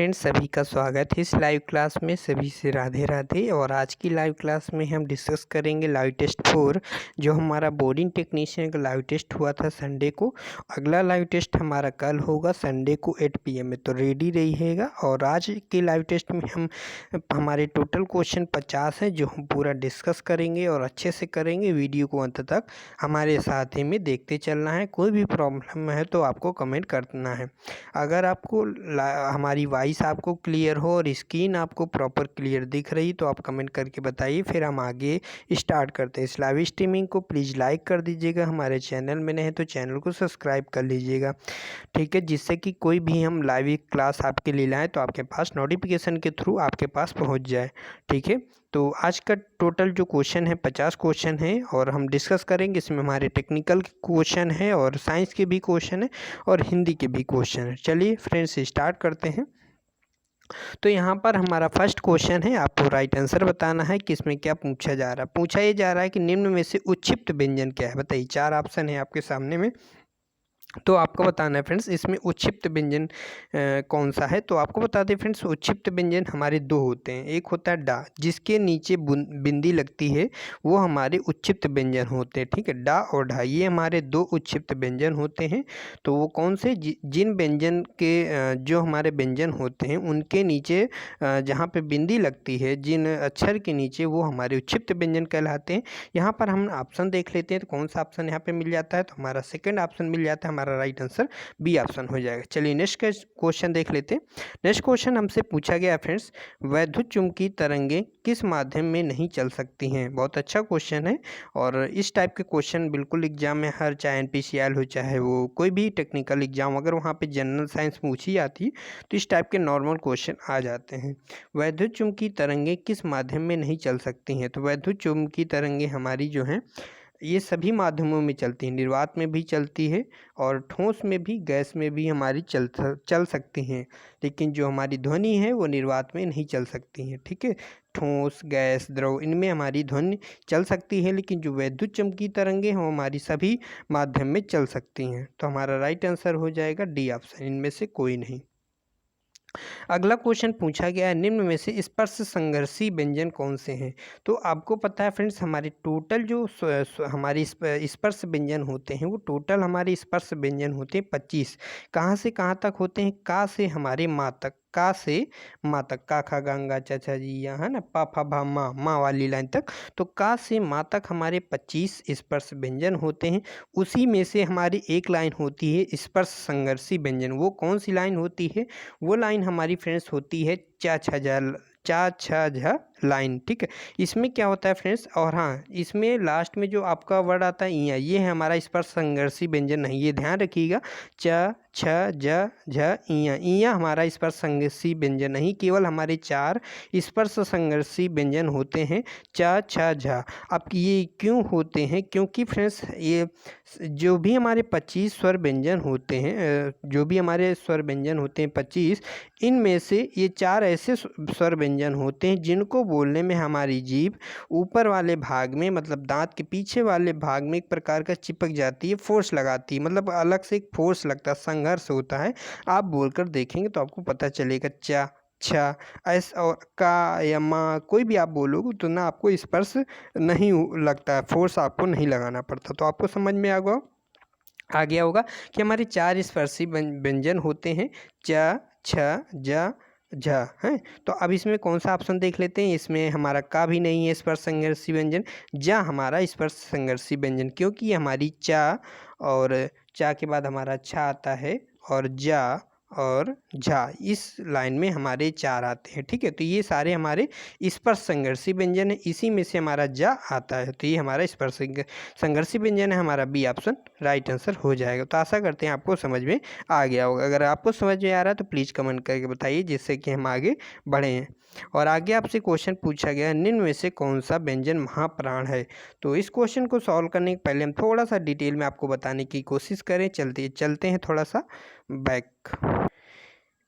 Friends, सभी का स्वागत है इस लाइव क्लास में। सभी से राधे राधे। और आज की लाइव क्लास में हम डिस्कस करेंगे लाइव टेस्ट 4, जो हमारा बोरिंग टेक्नीशियन का लाइव टेस्ट हुआ था संडे को। अगला लाइव टेस्ट हमारा कल होगा संडे को 8 PM में, तो रेडी रहिएगा। और आज के लाइव टेस्ट में हमारे टोटल क्वेश्चन 50 हैं, जो हम पूरा डिस्कस करेंगे और अच्छे से करेंगे। वीडियो को अंत तक हमारे साथ ही में देखते चलना है। कोई भी प्रॉब्लम है तो आपको कमेंट करना है। अगर आपको हमारी वॉइस आपको क्लियर हो और स्क्रीन आपको प्रॉपर क्लियर दिख रही तो आप कमेंट करके बताइए, फिर हम आगे स्टार्ट करते हैं। इस लाइव स्ट्रीमिंग को प्लीज़ लाइक कर दीजिएगा। हमारे चैनल में नए हैं तो चैनल को सब्सक्राइब कर लीजिएगा, ठीक है, जिससे कि कोई भी हम लाइव क्लास आपके लिए लाएँ तो आपके पास नोटिफिकेशन के थ्रू आपके पास पहुँच जाए, ठीक है। तो आज का टोटल जो क्वेश्चन है 50 क्वेश्चन है और हम डिस्कस करेंगे। इसमें हमारे टेक्निकल क्वेश्चन है और साइंस के भी क्वेश्चन है और हिंदी के भी क्वेश्चन है। चलिए फ्रेंड्स स्टार्ट करते हैं। तो यहाँ पर हमारा फर्स्ट क्वेश्चन है, आपको राइट आंसर बताना है कि इसमें क्या पूछा जा रहा है। पूछा ये जा रहा है कि निम्न में से उच्छिप्त व्यंजन क्या है। बताइए, 4 ऑप्शन है आपके सामने में, तो आपको बताना है फ्रेंड्स इसमें उच्छिप्त व्यंजन कौन सा है। तो आपको बता दें फ्रेंड्स, उच्छिप्त व्यंजन हमारे 2 होते हैं। एक होता है डा, जिसके नीचे बिंदी लगती है, वो हमारे उच्छिप्त व्यंजन होते हैं, ठीक है। डा और ढा ये हमारे 2 उच्छिप्त व्यंजन होते हैं। तो वो कौन से, जिन व्यंजन के जो हमारे व्यंजन होते हैं उनके नीचे जहाँ पे बिंदी लगती है, जिन अक्षर के नीचे, वो हमारे उच्छिप्त व्यंजन कहलाते हैं। यहाँ पर हम ऑप्शन देख लेते हैं तो कौन सा ऑप्शन यहाँ पे मिल जाता है। तो हमारा सेकंड ऑप्शन मिल जाता है। हमारा राइट आंसर बी ऑप्शन हो जाएगा। चलिए नेक्स्ट क्वेश्चन देख लेते हैं। नेक्स्ट क्वेश्चन हमसे पूछा गया फ्रेंड्स, वैद्युत चुंबकीय तरंगें किस माध्यम में नहीं चल सकती हैं। बहुत अच्छा क्वेश्चन है और इस टाइप के क्वेश्चन बिल्कुल एग्जाम में हर, चाहे NPCL हो चाहे वो कोई भी टेक्निकल एग्जाम, अगर वहाँ पे जनरल साइंस पूछी जाती तो इस टाइप के नॉर्मल क्वेश्चन आ जाते हैं। वैद्युत चुंबकीय तरंगें किस माध्यम में नहीं चल सकती हैं। तो वैद्युत चुंबकीय तरंगें हमारी जो हैं ये सभी माध्यमों में चलती हैं। निर्वात में भी चलती है और ठोस में भी, गैस में भी हमारी चल सकती हैं। लेकिन जो हमारी ध्वनि है वो निर्वात में नहीं चल सकती हैं, ठीक है। ठोस, गैस, द्रव, इनमें हमारी ध्वनि चल सकती है, लेकिन जो वैद्युत चुम्बकीय तरंगें हैं वो हमारी सभी माध्यम में चल सकती हैं। तो हमारा राइट आंसर हो जाएगा डी ऑप्शन, इनमें से कोई नहीं। अगला क्वेश्चन पूछा गया है, निम्न में से स्पर्श संघर्षी व्यंजन कौन से हैं। तो आपको पता है फ्रेंड्स, हमारे टोटल जो हमारी स्पर्श व्यंजन होते हैं वो टोटल हमारे स्पर्श व्यंजन होते हैं 25। कहाँ से कहाँ तक होते हैं। का से हमारे माँ तक, का से माँ तक, का खा गंगा चाचा जी यहाँ है ना, पा फा भा माँ वाली लाइन तक। तो का से माँ तक हमारे 25 स्पर्श व्यंजन होते हैं। उसी में से हमारी एक लाइन होती है स्पर्श संघर्षी व्यंजन। वो कौन सी लाइन होती है। वो लाइन हमारी फ्रेंड्स होती है चा छा झा लाइन, ठीक है। इसमें क्या होता है फ्रेंड्स, और हाँ, इसमें लास्ट में जो आपका वर्ड आता है इया, ये है हमारा स्पर्श संघर्षी व्यंजन नहीं, ये ध्यान रखिएगा। च छ ज झ इया, इया हमारा स्पर्श संघर्षी व्यंजन नहीं, केवल हमारे 4 स्पर्श संघर्षी व्यंजन होते हैं, च छ झ। अब ये क्यों होते हैं, क्योंकि फ्रेंड्स ये जो भी हमारे 25 स्वर व्यंजन होते हैं, जो भी हमारे स्वर व्यंजन होते हैं 25, इनमें से ये 4 ऐसे स्वर व्यंजन होते हैं जिनको बोलने में हमारी जीभ ऊपर वाले भाग में, मतलब दांत के पीछे वाले भाग में एक प्रकार का चिपक जाती है, फोर्स लगाती है, मतलब अलग से एक फोर्स लगता है, संघर्ष होता है। आप बोलकर देखेंगे तो आपको पता चलेगा। चा, छा, ऐस और का या माँ, कोई भी आप बोलोगे तो ना आपको स्पर्श नहीं लगता है, फोर्स आपको नहीं लगाना पड़ता। तो आपको समझ में आ गया होगा कि हमारे 4 स्पर्शी व्यंजन होते हैं, च छ ज झ हैं। तो अब इसमें कौन सा ऑप्शन देख लेते हैं। इसमें हमारा का भी नहीं है स्पर्श संघर्षी व्यंजन, जा हमारा स्पर्श संघर्षी व्यंजन, क्योंकि हमारी चा और चा के बाद हमारा छा आता है और जा और झा, इस लाइन में हमारे 4 आते हैं, ठीक है। तो ये सारे हमारे स्पर्श संघर्षी व्यंजन है, इसी में से हमारा जा आता है। तो ये हमारा स्पर्श संघर्षी व्यंजन है, हमारा बी ऑप्शन राइट आंसर हो जाएगा। तो आशा करते हैं आपको समझ में आ गया होगा। अगर आपको समझ में आ रहा है तो प्लीज़ कमेंट करके बताइए, जिससे कि हम आगे बढ़ें। और आगे आपसे क्वेश्चन पूछा गया है, निम्न में से कौन सा व्यंजन महाप्राण है। तो इस क्वेश्चन को सॉल्व करने के पहले हम थोड़ा सा डिटेल में आपको बताने की कोशिश करें। चलते हैं थोड़ा सा बैक।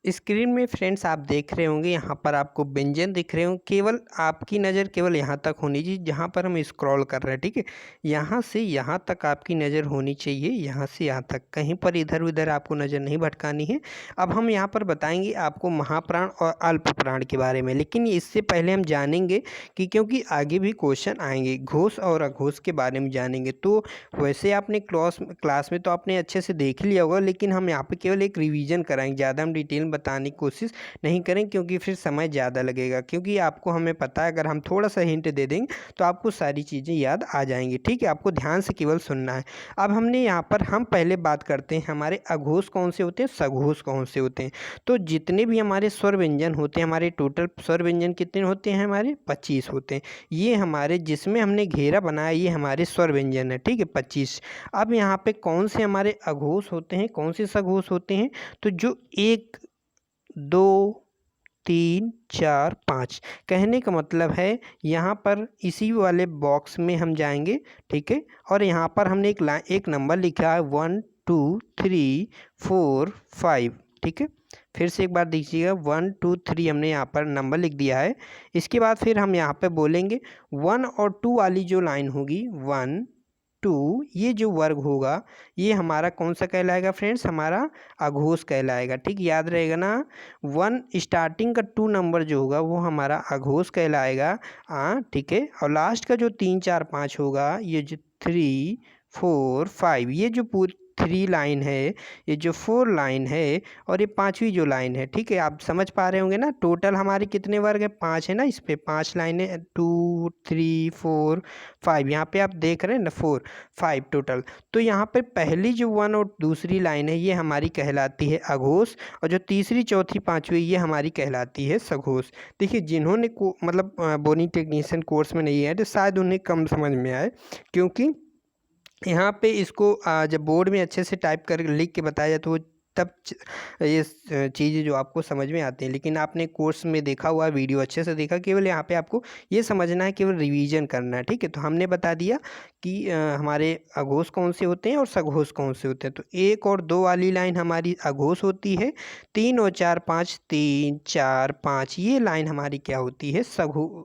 स्क्रीन में फ्रेंड्स आप देख रहे होंगे, यहाँ पर आपको व्यंजन दिख रहे होंगे। केवल आपकी नज़र केवल यहाँ तक होनी चाहिए जहाँ पर हम स्क्रॉल कर रहे हैं, ठीक है। यहाँ से यहाँ तक आपकी नज़र होनी चाहिए, यहाँ से यहाँ तक, कहीं पर इधर उधर आपको नज़र नहीं भटकानी है। अब हम यहाँ पर बताएंगे आपको महाप्राण और अल्प प्राण के बारे में, लेकिन इससे पहले हम जानेंगे कि क्योंकि आगे भी क्वेश्चन आएंगे घोष और अघोष के बारे में जानेंगे। तो वैसे आपने क्लास में तो आपने अच्छे से देख लिया होगा, लेकिन हम यहाँ पर केवल एक रिविज़न कराएंगे, ज़्यादा हम डिटेल बताने की कोशिश नहीं करें क्योंकि फिर समय ज़्यादा लगेगा। क्योंकि आपको हमें पता है अगर हम थोड़ा सा हिंट दे देंगे तो आपको सारी चीज़ें याद आ जाएंगी, ठीक है। आपको ध्यान से केवल सुनना है। अब हमने यहाँ पर हम पहले बात करते हैं हमारे अघोष कौन से होते हैं, सघोष कौन से होते हैं। तो जितने भी हमारे स्वर व्यंजन होते हैं, हमारे टोटल स्वर व्यंजन कितने होते हैं, हमारे 25 होते हैं। ये हमारे जिसमें हमने घेरा बनाया ये हमारे स्वर व्यंजन है, ठीक है, 25। अब यहाँ पे कौन से हमारे अघोष होते हैं, कौन से सघोष होते हैं, तो जो 1 2 3 4 5, कहने का मतलब है यहाँ पर इसी वाले बॉक्स में हम जाएंगे, ठीक है। और यहाँ पर हमने एक नंबर लिखा है 1 2 3 4 5, ठीक है। फिर से एक बार देखिएगा 1 2 3 हमने यहाँ पर नंबर लिख दिया है। इसके बाद फिर हम यहाँ पे बोलेंगे 1 और 2 वाली जो लाइन होगी 1 2, ये जो वर्ग होगा ये हमारा कौन सा कहलाएगा फ्रेंड्स, हमारा अघोष कहलाएगा, ठीक, याद रहेगा ना। 1 स्टार्टिंग का 2 नंबर जो होगा वो हमारा अघोष कहलाएगा, हाँ, ठीक है। और लास्ट का जो 3 4 5 होगा, ये जो 3 4 5, ये जो पूरी 3 लाइन है, ये जो 4 लाइन है और ये 5वीं जो लाइन है, ठीक है। आप समझ पा रहे होंगे ना। टोटल हमारे कितने वर्ग है, 5 है ना, इस पे 5 लाइनें, 2 3 4 5, यहाँ पे आप देख रहे हैं ना 4 5 टोटल। तो यहाँ पे पहली जो 1 और दूसरी लाइन है ये हमारी कहलाती है अघोष, और जो तीसरी चौथी पाँचवीं ये हमारी कहलाती है सघोष। देखिए जिन्होंने मतलब बोनी टेक्नीशियन कोर्स में नहीं है तो शायद उन्हें कम समझ में आए, क्योंकि यहाँ पे इसको जब बोर्ड में अच्छे से टाइप कर लिख के बताया जाए तो वो तब ये चीज़ें जो आपको समझ में आती हैं। लेकिन आपने कोर्स में देखा हुआ वीडियो अच्छे से देखा, केवल यहाँ पे आपको ये समझना है, केवल रिवीजन करना है, ठीक है। तो हमने बता दिया कि हमारे अघोष कौन से होते हैं और सघोष कौन से होते हैं। तो 1 और 2 वाली लाइन हमारी अघोष होती है, 3 और 4 5, 3 4 5 ये लाइन हमारी क्या होती है,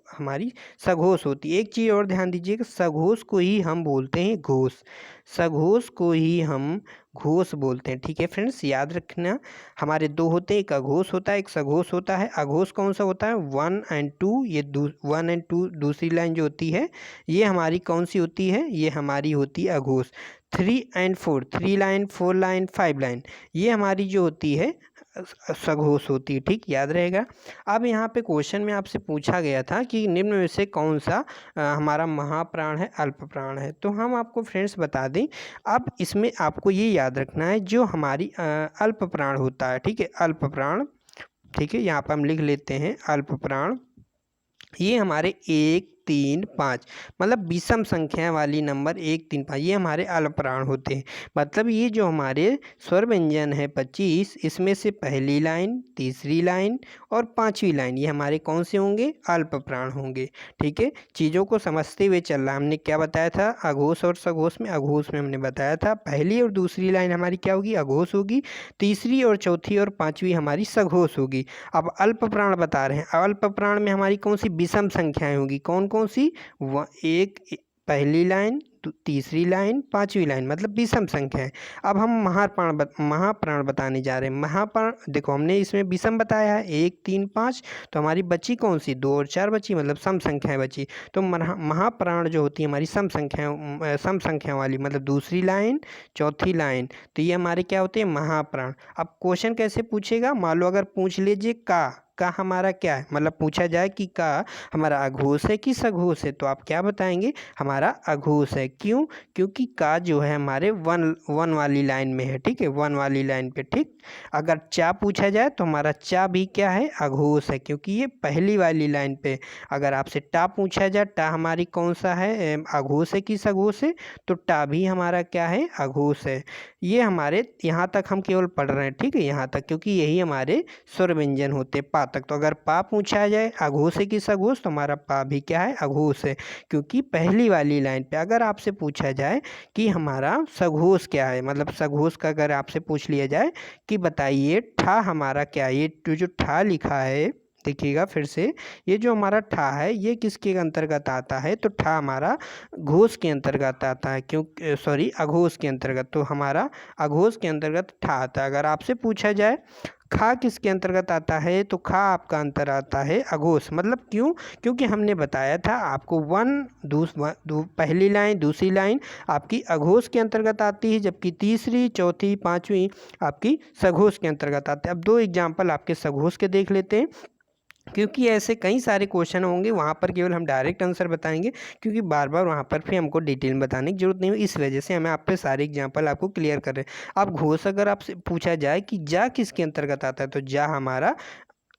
हमारी सघोष होती है। एक चीज़ और ध्यान दीजिएगा, सघोष को ही हम बोलते हैं घोष, सघोष को ही हम घोष बोलते हैं, ठीक है फ्रेंड्स, याद रखना। हमारे 2 होते हैं, एक अघोष होता है एक सघोष होता है। अघोष कौन सा होता है, 1 और 2, ये 1 और 2 दूसरी लाइन जो होती है ये हमारी कौन सी होती है, ये हमारी होती है अघोष। 3 और 4, 3 लाइन 4 लाइन 5 लाइन ये हमारी जो होती है सघोष होती है, ठीक, याद रहेगा। अब यहाँ पे क्वेश्चन में आपसे पूछा गया था कि निम्न में से कौन सा हमारा महाप्राण है, अल्प प्राण है। तो हम आपको फ्रेंड्स बता दें, अब इसमें आपको ये याद रखना है जो हमारी अल्प प्राण होता है, ठीक है, अल्प प्राण, ठीक है, यहाँ पर हम लिख लेते हैं अल्प प्राण। ये हमारे 1 3 5 मतलब विषम संख्या वाली नंबर 1 3 5 ये हमारे अल्प प्राण होते हैं। मतलब ये जो हमारे स्वर व्यंजन है 25, इसमें से पहली लाइन, तीसरी लाइन और 5वीं लाइन ये हमारे कौन से होंगे, अल्प प्राण होंगे, ठीक है। चीज़ों को समझते हुए चलना। हमने क्या बताया था अघोष और सघोष में, अघोष में हमने बताया था पहली और दूसरी लाइन हमारी क्या होगी, अघोष होगी, तीसरी और चौथी और 5वीं हमारी सघोष होगी। अब अल्प प्राण बता रहे हैं, अल्प प्राण में हमारी कौन सी विषम संख्याएं होगी, कौन कौन सी, एक पहली लाइन, तीसरी लाइन, 5वीं लाइन, मतलब विषम संख्या है। अब हम महाप्राण बताने जा रहे हैं। महाप्राण देखो हमने इसमें विषम बताया है 1 3 5, तो हमारी बची कौन सी, 2 और 4 बची, मतलब सम संख्याएं बची। तो महाप्राण जो होती है हमारी सम संख्या वाली, मतलब दूसरी लाइन चौथी लाइन, तो ये हमारे क्या होते हैं, महाप्राण। अब क्वेश्चन कैसे पूछेगा, मान लो अगर पूछ लीजिए का हमारा क्या है, मतलब पूछा जाए कि का हमारा अघोष है कि सघोष है, तो आप क्या बताएंगे, हमारा अघोष है। क्यों, क्योंकि का जो है हमारे 1 वाली लाइन में है, ठीक है, 1 वाली लाइन पे, ठीक। अगर चा पूछा जाए तो हमारा चा भी क्या है, अघोष है, क्योंकि ये पहली वाली लाइन पे। अगर आपसे टा पूछा जाए, टा हमारी कौन सा है, अघोष है कि सघोष है, तो टा भी हमारा क्या है, अघोष है। ये हमारे यहाँ तक हम केवल पढ़ रहे हैं, ठीक है, यहाँ तक, क्योंकि यही हमारे स्वर व्यंजन होते, तक। तो अगर पा पूछा जाए अघोष है कि सघोष, तो हमारा पा भी क्या है, अघोष है, क्योंकि पहली वाली लाइन पे। अगर आपसे पूछा जाए कि हमारा सघोष क्या है, मतलब सघोष का अगर आपसे पूछ लिया जाए कि बताइए ठा हमारा क्या है, ये जो ठा लिखा है देखिएगा फिर से, ये जो हमारा ठा है ये किसके अंतर्गत आता है, तो ठा हमारा घोष के अंतर्गत आता है, क्योंकि सॉरी अघोष के अंतर्गत, तो हमारा अघोष के अंतर्गत ठा आता है। अगर आपसे पूछा जाए खा किसके अंतर्गत आता है, तो खा आपका अंतर आता है अघोष। मतलब क्यों, क्योंकि हमने बताया था आपको पहली लाइन दूसरी लाइन आपकी अघोष के अंतर्गत आती है, जबकि तीसरी चौथी पांचवी आपकी सघोष के अंतर्गत आते हैं। अब 2 एग्जाम्पल आपके सघोष के देख लेते हैं, क्योंकि ऐसे कई सारे क्वेश्चन होंगे, वहाँ पर केवल हम डायरेक्ट आंसर बताएंगे, क्योंकि बार बार वहाँ पर फिर हमको डिटेल में बताने की जरूरत नहीं हो, इस वजह से हमें आप पे सारे एग्जांपल आपको क्लियर कर रहे हैं। अब घोष अगर आपसे पूछा जाए कि जा किसके अंतर्गत आता है, तो जा हमारा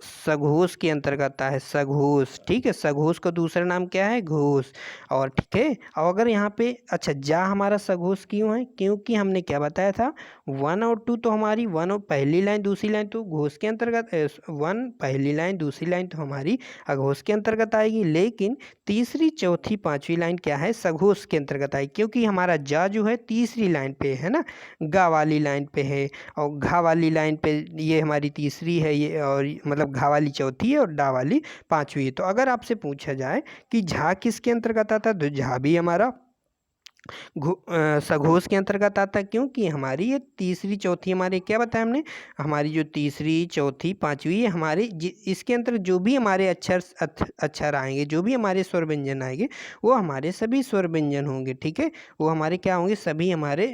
सघोष के अंतर्गत आता है, सघोष, ठीक है। सघोष का दूसरा नाम क्या है, घोष, और ठीक है। और अगर यहाँ पे अच्छा जा हमारा सघोष क्यों है, क्योंकि हमने क्या बताया था 1 और 2 तो हमारी 1 और पहली लाइन दूसरी लाइन तो घोष के अंतर्गत, 1 पहली लाइन दूसरी लाइन तो हमारी अघोष के अंतर्गत आएगी, लेकिन तीसरी चौथी पांचवी लाइन क्या है, सघोष के अंतर्गत आएगी, क्योंकि हमारा जा जो है तीसरी लाइन पे है ना, गा वाली लाइन पे है, और घा वाली लाइन पे ये हमारी तीसरी है, ये और मतलब घा वाली चौथी है और डा वाली पांचवी है। तो अगर आपसे पूछा जाए कि झा किसके अंतर्गत आता है, तो झा भी हमारा सघोष के अंतर्गत आता है, क्योंकि हमारी ये तीसरी चौथी हमारे क्या बताया हमने, हमारी जो तीसरी चौथी पांचवी हमारे इसके अंतर्गत जो भी हमारे अक्षर आएंगे, जो भी हमारे स्वर व्यंजन आएंगे, वो हमारे सभी स्वर व्यंजन होंगे, ठीक है। वो हमारे क्या होंगे, सभी हमारे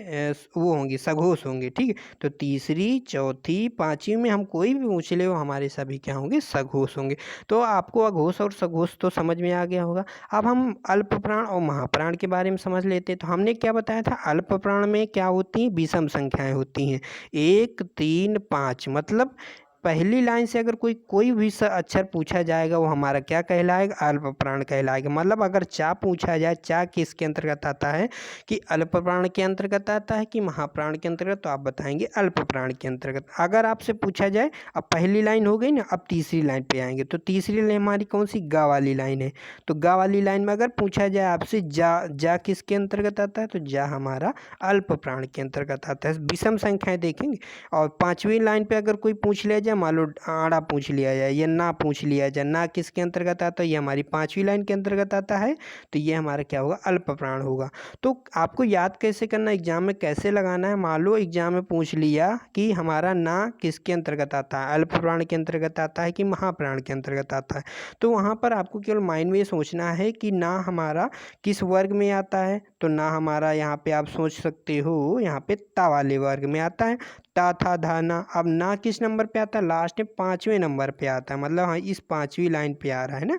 वो होंगे, सघोष होंगे, ठीक है। तो तीसरी चौथी पांचवी में हम कोई भी पूछ ले, वो हमारे सभी क्या होंगे, सघोष होंगे। तो आपको अघोष और सघोष तो समझ में आ गया होगा। अब हम अल्प प्राण और महाप्राण के बारे में समझ लेते हैं। तो हमने क्या बताया था, अल्प प्राण में क्या होती हैं, विषम संख्याएं होती हैं, 1 3 5। मतलब पहली लाइन से अगर कोई भी अक्षर पूछा जाएगा, वो हमारा क्या कहलाएगा, अल्प प्राण कहलाएगा। मतलब अगर चा पूछा जाए, चा किसके अंतर्गत आता है, कि अल्प प्राण के अंतर्गत आता है कि महाप्राण के अंतर्गत, तो आप बताएंगे अल्प प्राण के अंतर्गत। अगर आपसे पूछा जाए, अब पहली लाइन हो गई ना, अब तीसरी लाइन पे आएंगे, तो तीसरी लाइन हमारी कौन सी, गा वाली लाइन है। तो गा वाली लाइन में अगर पूछा जाए आपसे जा किसके अंतर्गत आता है, तो जा हमारा अल्प प्राण के अंतर्गत आता है। विषम संख्याएं देखेंगे। और पांचवी लाइन पे अगर कोई पूछ लिया जाए, मान लो आड़ा पूछ लिया जाए या ना पूछ लिया जाए, ना किसके अंतर्गत आता है, ये हमारी पांचवी लाइन के अंतर्गत आता है, तो ये हमारा क्या होगा, अल्प प्राण होगा। तो आपको याद कैसे करना, एग्जाम में कैसे लगाना है। मान लो एग्जाम में पूछ लिया कि हमारा ना किसके अंतर्गत आता है, अल्प प्राण के अंतर्गत आता है कि महाप्राण के अंतर्गत आता है, तो वहाँ पर आपको केवल माइंड में सोचना है कि ना हमारा किस वर्ग में आता है। तो ना हमारा यहाँ पे आप सोच सकते हो, यहाँ पे ता वाले वर्ग में आता है, ता था धा ना। अब ना किस नंबर पे आता है, लास्ट में 5वें नंबर पे आता है, मतलब हाँ इस 5वीं लाइन पे आ रहा है ना।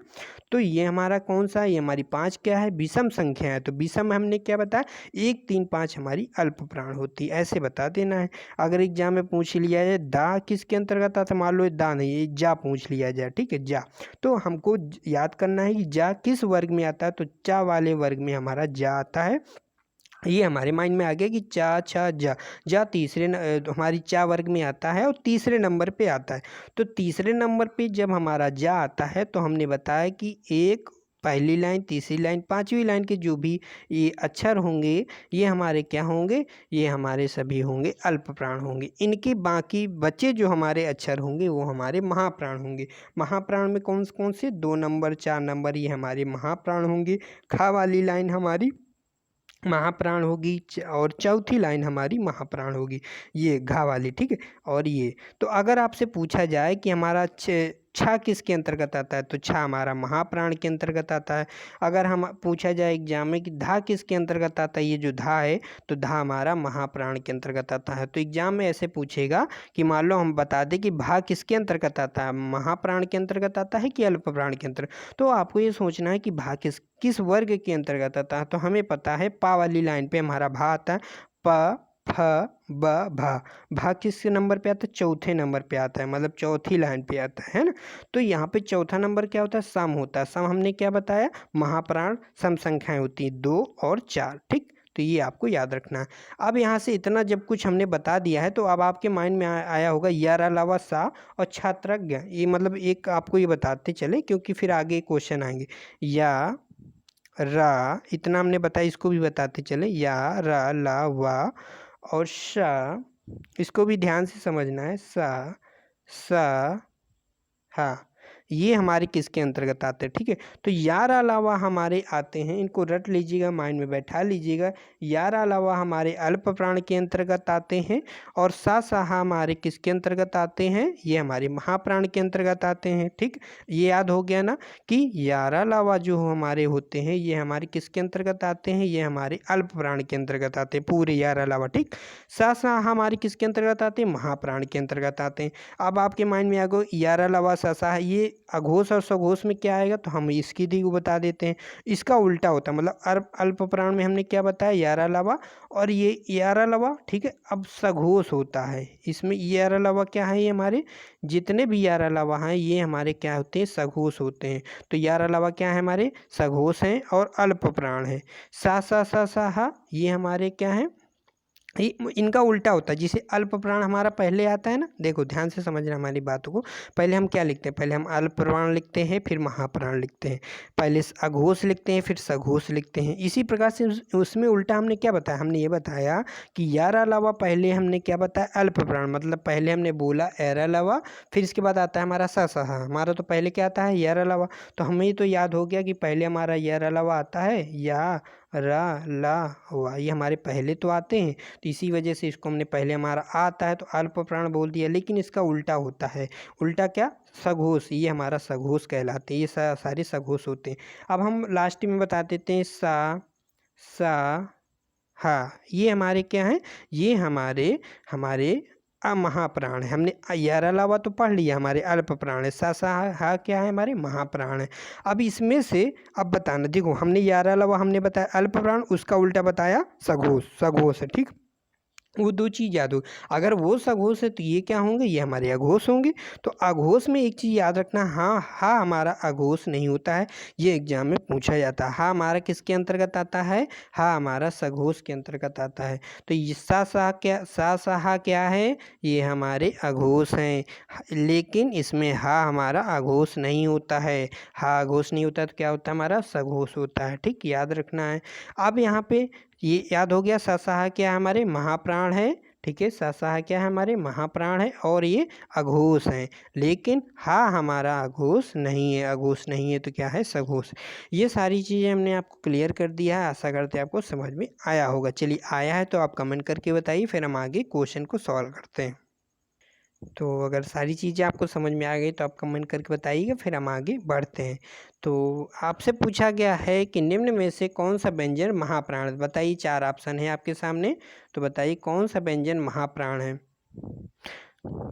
तो ये हमारा कौन सा है, ये हमारी 5 क्या है, विषम संख्या है। तो विषम हमने क्या बताया, 1 3 5 हमारी अल्प प्राण होती है, ऐसे बता देना है। अगर एग्जाम में पूछ लिया जाए दा किसके अंतर्गत आता है, मान लो दा नहीं, ये जा पूछ लिया जाए, ठीक है, जा, तो हमको याद करना है कि जा किस वर्ग में आता है, तो चा वाले वर्ग में हमारा जा आता है। ये हमारे माइंड में आ गया कि चा छा जा, जा हमारी चा वर्ग में आता है और तीसरे नंबर पे आता है। तो तीसरे नंबर पे जब हमारा जा आता है, तो हमने बताया कि एक पहली लाइन तीसरी लाइन पांचवी लाइन के जो भी ये अक्षर होंगे, ये हमारे क्या होंगे, ये हमारे सभी होंगे अल्प प्राण होंगे। इनके बाकी बचे जो हमारे अक्षर होंगे, वो हमारे महाप्राण होंगे। महाप्राण में कौन कौन से, 2 नंबर 4 नंबर, ये हमारे महाप्राण होंगे। खा वाली लाइन हमारी महाप्राण होगी, और चौथी लाइन हमारी महाप्राण होगी, ये घा वाली, ठीक है। और ये तो अगर आपसे पूछा जाए कि हमारा छा किसके अंतर्गत आता है, तो छा हमारा महाप्राण के अंतर्गत आता है। अगर हम पूछा जाए एग्जाम में कि धा किसके अंतर्गत आता है, ये जो धा है, तो धा हमारा महाप्राण के अंतर्गत आता है। तो एग्जाम में ऐसे पूछेगा कि मान लो हम बता दें कि भा किसके अंतर्गत आता है, महाप्राण के अंतर्गत आता है कि अल्प प्राण के अंतर्गत, तो आपको ये सोचना है कि भा किस वर्ग के अंतर्गत आता है। तो हमें पता है पा वाली लाइन पे हमारा भा आता है, प फ ब भा, भा किस नंबर पे आता है, चौथे नंबर पे आता है, मतलब चौथी लाइन पे आता है ना। तो यहाँ पे चौथा नंबर क्या होता है, सम होता है। सम हमने क्या बताया, महाप्राण सम संख्याएं होती हैं 2 और 4, ठीक। तो ये आपको याद रखना है। अब यहाँ से इतना जब कुछ हमने बता दिया है तो अब आपके माइंड में आया होगा यार अलावा सा और छात्रज्ञ, ये मतलब एक आपको ये बताते चले क्योंकि फिर आगे क्वेश्चन आएंगे। या रा, इतना हमने बताया, इसको भी बताते चले, या रा ला वा और शा, इसको भी ध्यान से समझना है, सा सा हाँ, ये हमारे किसके अंतर्गत आते हैं, ठीक है। तो यार अलावा हमारे आते हैं, इनको रट लीजिएगा, माइंड में बैठा लीजिएगा। यार अलावा हमारे अल्प प्राण के अंतर्गत आते हैं और सा सा हमारे किसके अंतर्गत आते हैं, ये हमारे महाप्राण के अंतर्गत आते हैं, ठीक। ये याद हो गया ना कि यार अलावा जो हमारे होते हैं ये हमारे किसके अंतर्गत आते हैं, ये हमारे अल्प प्राण के अंतर्गत आते हैं, पूरे यार अलावा, ठीक। सा हमारे किसके अंतर्गत आते हैं, महाप्राण के अंतर्गत आते हैं। अब आपके माइंड में आ गो यार अलावा सा है, ये अघोष और सघोष में क्या आएगा, तो हम इसकी भी बता देते हैं। इसका उल्टा होता है, मतलब अल्प प्राण में हमने क्या बताया, यार अलावा, और ये यार अलावा, ठीक है। अब सघोष होता है, इसमें यार अलावा क्या है, ये हमारे जितने भी यार अलावा हैं ये हमारे क्या होते हैं, सघोष होते हैं। तो यार अलावा क्या है, हमारे सघोष हैं और अल्प प्राण है। सा हा ये हमारे क्या है, इनका उल्टा होता है। जिसे अल्प प्राण हमारा पहले आता है ना, देखो ध्यान से समझना हमारी बातों को। पहले हम क्या लिखते हैं, पहले हम अल्प प्राण लिखते हैं, फिर महाप्राण लिखते हैं, पहले अघोष लिखते हैं, फिर सघोष लिखते हैं। इसी प्रकार से उसमें उल्टा हमने क्या बताया, हमने ये बताया कि यार अलावा पहले हमने क्या बताया, अल्प प्राण, मतलब पहले हमने बोला एर अलावा, फिर इसके बाद आता है हमारा सा हमारा तो पहले क्या आता है, यार अलावा। तो हमें तो याद हो गया कि पहले हमारा यार अलावा आता है, या रा ला वा, ये हमारे पहले तो आते हैं, तो इसी वजह से इसको हमने पहले हमारा आता है तो अल्प प्राण बोल दिया। लेकिन इसका उल्टा होता है, उल्टा क्या, सघोष, ये हमारा सघोष कहलाते हैं, ये सारे सघोष होते हैं। अब हम लास्ट में बता देते हैं सा हा, ये हमारे क्या हैं, ये हमारे हमारे महाप्राण है। हमने यार अलावा तो पढ़ लिया, हमारे अल्प प्राण है। सा हा क्या है, हमारे महाप्राण है। अब इसमें से अब बताना, देखो हमने यार अलावा हमने बताया अल्प प्राण, उसका उल्टा बताया सघोष है, ठीक। वो दो चीज़ याद हो, अगर वो सघोष है तो ये क्या होंगे, ये हमारे अघोष होंगे। तो अघोष में एक चीज़ याद रखना, हाँ हा हमारा अघोष नहीं होता है, ये एग्जाम में पूछा जाता है। हा हमारा किसके अंतर्गत आता है, हा हमारा सघोष के अंतर्गत आता है। तो ये सा हा क्या है, ये हमारे अघोष हैं। लेकिन इसमें हा हमारा अघोष नहीं होता है, हा अघोष नहीं होता तो क्या होता है, हमारा सघोष होता है, ठीक, याद रखना है। अब यहाँ पे ये याद हो गया, ससाहा क्या है, हमारे महाप्राण है, ठीक है। ससाहा क्या है, हमारे महाप्राण है और ये अघोष हैं। लेकिन हा हमारा अघोष नहीं है, अघोष नहीं है तो क्या है, सघोष। ये सारी चीज़ें हमने आपको क्लियर कर दिया है, आशा करते हैं आपको समझ में आया होगा। चलिए आया है तो आप कमेंट करके बताइए, फिर हम आगे क्वेश्चन को सॉल्व करते हैं। तो अगर सारी चीज़ें आपको समझ में आ गई तो आप कमेंट करके बताइएगा, फिर हम आगे बढ़ते हैं। तो आपसे पूछा गया है कि निम्न में से कौन सा व्यंजन महाप्राण है, बताइए। 4 ऑप्शन है आपके सामने, तो बताइए कौन सा व्यंजन महाप्राण है,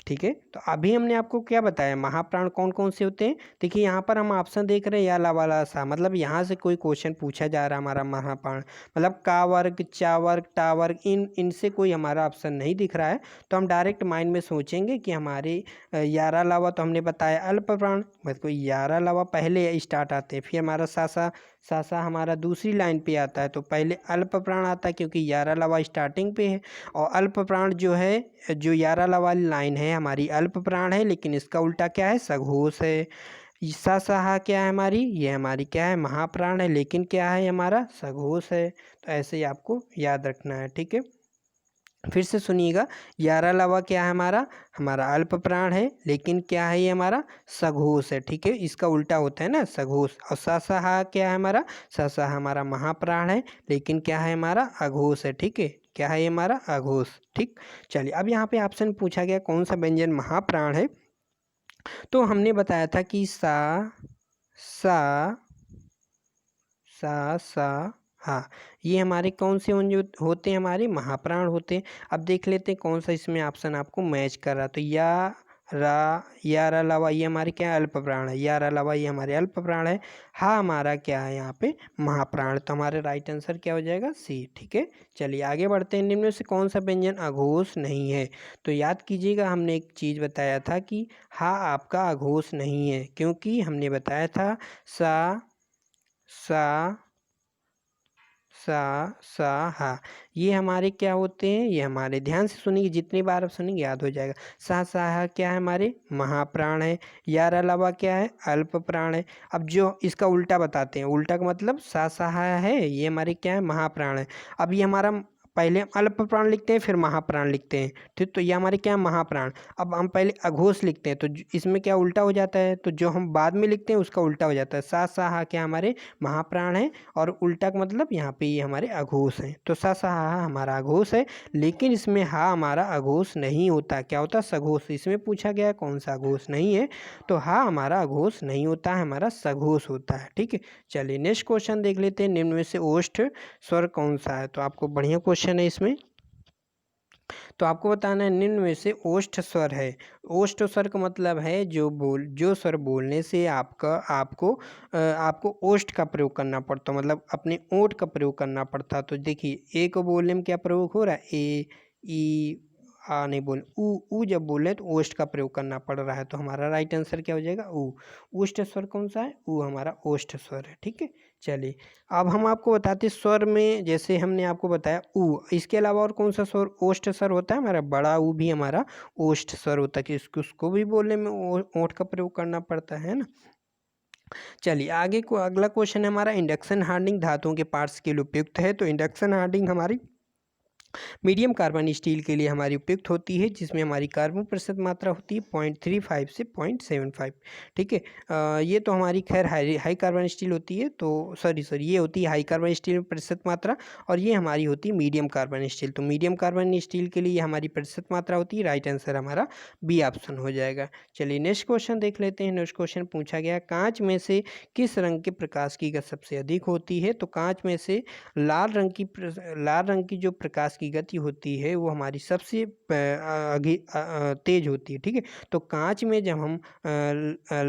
ठीक है। तो अभी हमने आपको क्या बताया, महाप्राण कौन कौन से होते हैं। देखिए यहाँ पर हम ऑप्शन देख रहे हैं, या ला वाला सा, मतलब यहाँ से कोई क्वेश्चन पूछा जा रहा है हमारा महाप्राण, मतलब का वर्ग, चा वर्ग, टा वर्ग, इनसे कोई हमारा ऑप्शन नहीं दिख रहा है। तो हम डायरेक्ट माइंड में सोचेंगे कि हमारे यारा लावा तो हमने बताया अल्प प्राण, मतलब यारा लावा पहले स्टार्ट आते हैं, फिर हमारा सासा हमारा दूसरी लाइन पे आता है, तो पहले अल्प प्राण आता है क्योंकि यारा लावा स्टार्टिंग पे है। और अल्प प्राण जो है, जो यारा लावा वाली लाइन है हमारी अल्प प्राण है, लेकिन इसका उल्टा क्या है, सघोष है। साहा क्या है हमारी, ये हमारी क्या है, महाप्राण है, लेकिन क्या है, हमारा सघोष है। तो ऐसे ही आपको याद रखना है, ठीक है। फिर से सुनिएगा, यारा लावा क्या है, हमारा हमारा अल्प प्राण है, लेकिन क्या है, ये हमारा सघोष है, ठीक है। इसका उल्टा होता है ना, सघोष। और ससाहा क्या है, हमारा ससाहा हमारा महाप्राण है, लेकिन क्या है, हमारा अघोष है, ठीक है। क्या है, ये हमारा अघोष, ठीक। चलिए अब यहाँ पे ऑप्शन पूछा गया कौन सा व्यंजन महाप्राण है, तो हमने बताया था कि सा सा हाँ, ये हमारे कौन से होते हैं, हमारे महाप्राण होते हैं। अब देख लेते हैं कौन सा इसमें ऑप्शन आपको मैच कर रहा। तो यारा लावा ये हमारे क्या है, अल्प प्राण है, यारा लावा ये हमारे अल्प प्राण है, हाँ हमारा क्या है यहाँ पे, महाप्राण। तो हमारे राइट आंसर क्या हो जाएगा, सी, ठीक है। चलिए आगे बढ़ते हैं, निम्न में से कौन सा व्यंजन अघोष नहीं है। तो याद कीजिएगा, हमने एक चीज़ बताया था कि हाँ आपका अघोष नहीं है, क्योंकि हमने बताया था सा हा, ये हमारे क्या होते हैं, ये हमारे, ध्यान से सुनिए, जितनी बार आप सुनेंगे याद हो जाएगा। हा क्या है, हमारे महाप्राण है। यार अलावा क्या है, अल्प प्राण है। अब जो इसका उल्टा बताते हैं, उल्टा का मतलब सा है, ये हमारे क्या है, महाप्राण है। अब ये हमारा, पहले हम अल्प प्राण लिखते हैं फिर महाप्राण लिखते हैं, ठीक, तो ये हमारे क्या है, महाप्राण। अब हम पहले अघोष लिखते हैं तो इसमें क्या उल्टा हो जाता है, तो जो हम बाद में लिखते हैं उसका उल्टा हो जाता है। हा क्या हमारे महाप्राण है, और उल्टा का मतलब यहाँ पे ये हमारे अघोष हैं। तो हा हमारा अघोष है, लेकिन इसमें हा हमारा अघोष नहीं होता, क्या होता, सघोष। इसमें पूछा गया है कौन सा अघोष नहीं है, तो हा हमारा अघोष नहीं होता है, हमारा सघोष होता है, ठीक है। चलिए नेक्स्ट क्वेश्चन देख लेते हैं, निम्न में से ओष्ठ स्वर कौन सा है। तो आपको बढ़िया क्वेश्चन है इसमें, तो आपको बताना है निम्न में से ओष्ठ स्वर है। ओष्ठ स्वर का मतलब है जो स्वर बोलने से आपको ओष्ठ का प्रयोग करना पड़ता, मतलब अपने ओंठ का प्रयोग करना पड़ता। तो देखिए, ए को बोलने में क्या प्रयोग हो रहा है, ए, ई, आ नहीं बोल, ऊ जब बोल रहे हैं तो ओष्ठ का प्रयोग करना पड़ रहा है, तो हमारा राइट आंसर क्या हो जाएगा, ऊ। ओष्ठ स्वर कौन सा है, ऊ हमारा ओष्ठ स्वर है, ठीक है। चलिए अब हम आपको बताते स्वर में, जैसे हमने आपको बताया ऊ, इसके अलावा और कौन सा स्वर ओष्ठ स्वर होता है, हमारा बड़ा ऊ भी हमारा ओष्ठ स्वर होता है, कि उसको भी बोलने में ओंठ का प्रयोग करना पड़ता है ना। चलिए आगे को, अगला क्वेश्चन है हमारा, इंडक्शन हार्डनिंग धातुओं के पार्ट्स के लिए उपयुक्त है। तो इंडक्शन हार्डनिंग हमारी मीडियम कार्बन स्टील के लिए हमारी उपयुक्त होती है, जिसमें हमारी कार्बन प्रतिशत मात्रा होती है 0.35 से 0.75, ठीक है। ये तो हमारी खैर हाई कार्बन स्टील होती है, तो सॉरी ये होती है हाई कार्बन स्टील में प्रतिशत मात्रा, और ये हमारी होती है मीडियम कार्बन स्टील। तो मीडियम कार्बन स्टील के लिए हमारी प्रतिशत मात्रा होती है, राइट आंसर हमारा बी ऑप्शन हो जाएगा। चलिए नेक्स्ट क्वेश्चन देख लेते हैं। नेक्स्ट क्वेश्चन पूछा गया, कांच में से किस रंग के प्रकाश की गति सबसे अधिक होती है। तो कांच में से लाल रंग की जो प्रकाश की गति होती है वो हमारी सबसे तेज होती है, ठीक है। तो कांच में जब हम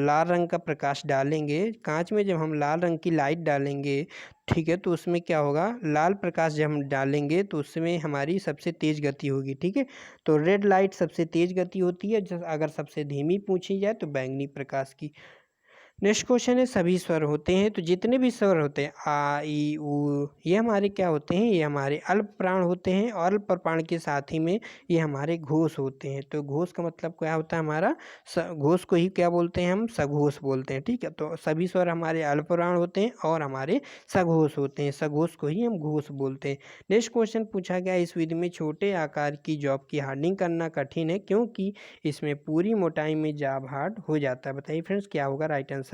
लाल रंग का प्रकाश डालेंगे, कांच में जब हम लाल रंग की लाइट डालेंगे, ठीक है, तो उसमें क्या होगा, लाल प्रकाश जब हम डालेंगे तो उसमें हमारी सबसे तेज गति होगी, ठीक है। तो रेड लाइट सबसे तेज गति होती है, अगर सबसे धीमी पूछी जाए तो बैंगनी प्रकाश की। नेक्स्ट क्वेश्चन है, सभी स्वर होते हैं। तो जितने भी स्वर होते हैं, आ, ई, ऊ, ये हमारे क्या होते हैं, ये हमारे अल्प प्राण होते हैं, और अल्प प्राण के साथ ही में ये हमारे घोष होते हैं। तो घोष का मतलब क्या होता है, हमारा घोष को ही क्या बोलते हैं, हम सघोष बोलते हैं, ठीक है। तो सभी स्वर हमारे अल्प प्राण होते हैं और हमारे सघोष होते हैं, सघोष को ही हम घोष बोलते हैं। नेक्स्ट क्वेश्चन पूछा गया, इस विधि में छोटे आकार की जॉब की हार्डनिंग करना कठिन है, क्योंकि इसमें पूरी मोटाई में जॉब हार्ड हो जाता है। बताइए फ्रेंड्स क्या होगा राइट आंसर।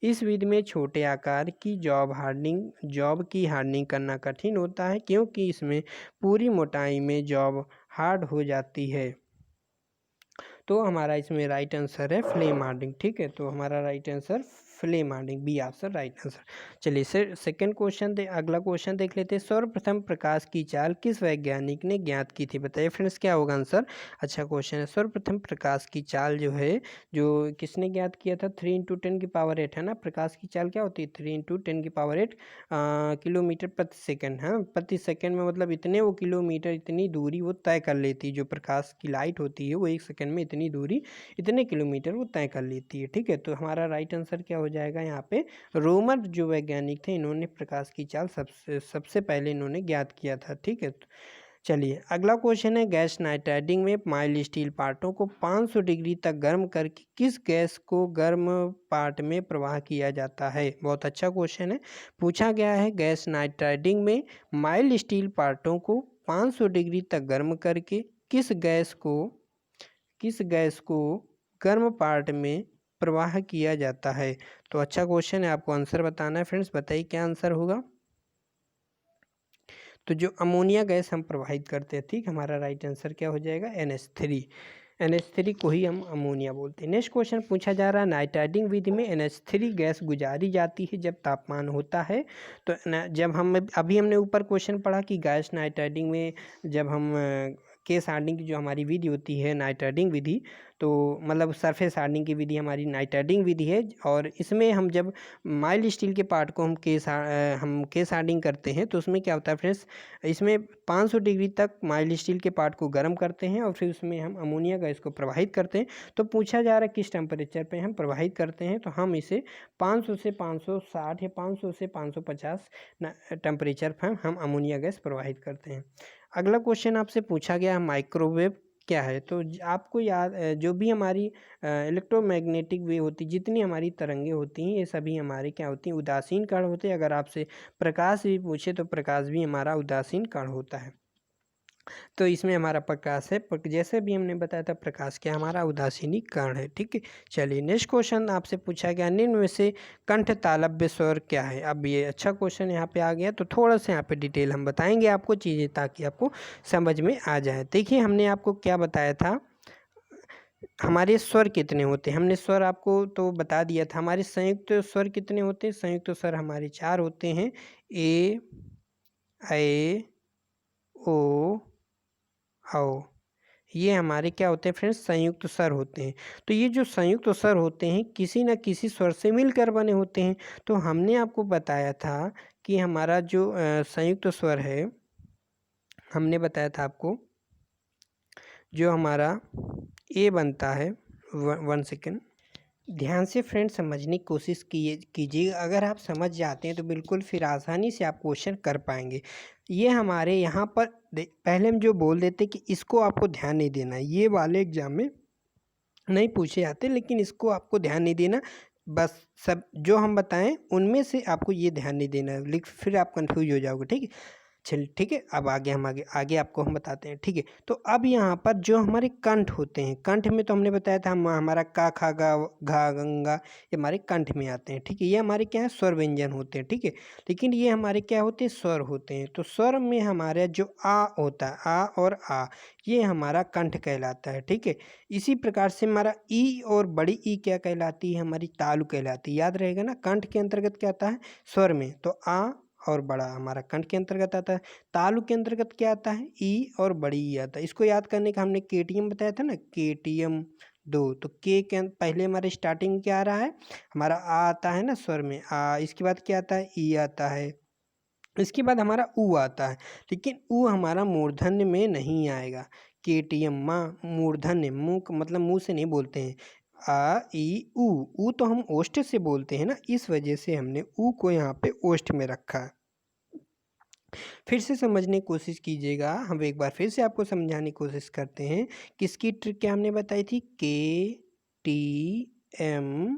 इस विधि में छोटे आकार की जॉब की हार्डनिंग करना कठिन होता है, क्योंकि इसमें पूरी मोटाई में जॉब हार्ड हो जाती है। तो हमारा इसमें राइट आंसर है फ्लेम हार्डनिंग, ठीक है। तो हमारा right answer flame hardening, B option right answer. चलिए सर सेकंड क्वेश्चन अगला क्वेश्चन देख लेते हैं। सर्वप्रथम प्रकाश की चाल किस वैज्ञानिक ने ज्ञात की थी। बताइए फ्रेंड्स क्या होगा आंसर। अच्छा क्वेश्चन है। सर्वप्रथम प्रकाश की चाल जो है, जो किसने ज्ञात किया था, 3×10⁸ है ना। प्रकाश की चाल क्या होती है, 3×10⁸ किलोमीटर प्रति सेकंड, हाँ प्रति सेकंड में, मतलब इतने वो किलोमीटर, इतनी दूरी वो तय कर लेती है। जो प्रकाश की लाइट होती है वो 1 सेकंड में इतनी दूरी, इतने किलोमीटर वो तय कर लेती है, ठीक है। तो हमारा राइट आंसर क्या हो जाएगा यहाँ पे, रोमर जो वैज्ञानिक थे, इन्होंने प्रकाश की चाल सबसे पहले इन्होंने ज्ञात किया था, ठीक है। चलिए अगला क्वेश्चन है, गैस नाइट्राइडिंग में माइल्ड स्टील पार्टों को 500 डिग्री तक गर्म करके किस गैस को गर्म पार्ट में प्रवाह किया जाता है। बहुत अच्छा क्वेश्चन है। पूछा गया है, गैस नाइट्राइडिंग में माइल्ड स्टील पार्टों को 500 डिग्री तक गर्म करके किस गैस को गर्म पार्ट में प्रवाह किया जाता है। तो अच्छा क्वेश्चन है, आपको आंसर बताना है फ्रेंड्स। बताइए क्या आंसर होगा। तो जो अमोनिया गैस हम प्रवाहित करते हैं, ठीक, हमारा राइट आंसर क्या हो जाएगा, NH3। NH3 को ही हम अमोनिया बोलते हैं। नेक्स्ट क्वेश्चन पूछा जा रहा है, नाइट्राइडिंग विधि में NH3 गैस गुजारी जाती है जब तापमान होता है। तो जब हम अभी हमने ऊपर क्वेश्चन पढ़ा कि गैस नाइट्राइडिंग में जब हम केस हार्डनिंग की जो हमारी विधि होती है नाइट हार्डनिंग विधि, तो मतलब सरफेस हार्डनिंग की विधि हमारी नाइट हार्डनिंग विधि है। और इसमें हम जब माइल्ड स्टील के पार्ट को हम केस हार्डनिंग करते हैं तो उसमें क्या होता है फ्रेंड्स, इसमें 500 डिग्री तक माइल्ड स्टील के पार्ट को गर्म करते हैं और फिर उसमें हम अमोनिया गैस को प्रवाहित करते हैं। तो पूछा जा रहा है किस टेम्परेचर पे हम प्रवाहित करते हैं, तो हम इसे 500 से 560 या 500 से 550 टेम्परेचर पर हम अमोनिया गैस प्रवाहित करते हैं। अगला क्वेश्चन आपसे पूछा गया माइक्रोवेव क्या है। तो आपको याद, जो भी हमारी इलेक्ट्रोमैग्नेटिक वेव होती, जितनी हमारी तरंगे होती हैं, ये सभी हमारे क्या होती हैं, उदासीन कण होते हैं। अगर आपसे प्रकाश भी पूछे तो प्रकाश भी हमारा उदासीन कण होता है। तो इसमें हमारा प्रकाश है, जैसे भी हमने बताया था प्रकाश क्या हमारा उदासीनी कण है। ठीक है, चलिए नेक्स्ट क्वेश्चन आपसे पूछा गया निम्न में से कंठ तालव्य स्वर क्या है। अब ये अच्छा क्वेश्चन यहाँ पे आ गया, तो थोड़ा सा यहाँ पे डिटेल हम बताएंगे आपको चीज़ें ताकि आपको समझ में आ जाए। देखिए हमने आपको क्या बताया था, हमारे स्वर कितने होते हैं, हमने स्वर आपको तो बता दिया था। हमारे संयुक्त स्वर कितने होते हैं, संयुक्त स्वर हमारे 4 होते हैं, ए, ऐ, ओ, औ। ये हमारे क्या होते हैं फ्रेंड्स, संयुक्त स्वर होते हैं। तो ये जो संयुक्त स्वर होते हैं किसी न किसी स्वर से मिलकर बने होते हैं। तो हमने आपको बताया था कि हमारा जो संयुक्त स्वर है, हमने बताया था आपको जो हमारा ए बनता है, 1 सेकेंड ध्यान से फ्रेंड समझने की कोशिश कीजिए। अगर आप समझ जाते हैं तो बिल्कुल फिर आसानी से आप क्वेश्चन कर पाएंगे। ये हमारे यहाँ पर पहले हम जो बोल देते कि इसको आपको ध्यान नहीं देना, ये वाले एग्जाम में नहीं पूछे जाते, लेकिन इसको आपको ध्यान नहीं देना। बस सब जो हम बताएं उनमें से आपको ये ध्यान नहीं देना, लेकिन फिर आप कंफ्यूज हो जाओगे। ठीक है, चल ठीक है, अब आगे हम आगे आपको हम बताते हैं। ठीक है, तो अब यहाँ पर जो हमारे कंठ होते हैं, कंठ में तो हमने बताया था हमारा का, खा, गा, घा, गंगा, ये हमारे कंठ में आते हैं। ठीक है, ये हमारे क्या है, स्वर व्यंजन होते हैं। ठीक है, लेकिन ये हमारे क्या होते हैं, स्वर होते हैं। तो स्वर में हमारे जो आ होता है, आ और आ, ये हमारा कंठ कहलाता है। ठीक है, इसी प्रकार से हमारा ई और बड़ी ई क्या कहलाती है, हमारी तालु कहलाती है। याद रहेगा ना, कंठ के अंतर्गत क्या आता है, स्वर में तो आ और बड़ा हमारा कंठ के अंतर्गत आता है। तालु के अंतर्गत क्या आता है, ई और बड़ी ई आता है। इसको याद करने का हमने केटीएम बताया था ना, केटीएम 2। तो के पहले हमारे स्टार्टिंग में क्या आ रहा है, हमारा आ आता है ना स्वर में, आ, इसके बाद क्या आता है, ई आता है, इसके बाद हमारा ऊ आता है। लेकिन ऊ हमारा मूर्धन्य में नहीं आएगा। केटीएम माँ मूर्धन्य, मुँह मतलब मुँह से नहीं बोलते हैं। आ ई ऊ तो हम ओष्ठ से बोलते हैं ना, इस वजह से हमने ऊ को यहाँ पे ओष्ठ में रखा है। फिर से समझने की कोशिश कीजिएगा, हम एक बार फिर से आपको समझाने की कोशिश करते हैं। किसकी ट्रिक क्या हमने बताई थी, के टी एम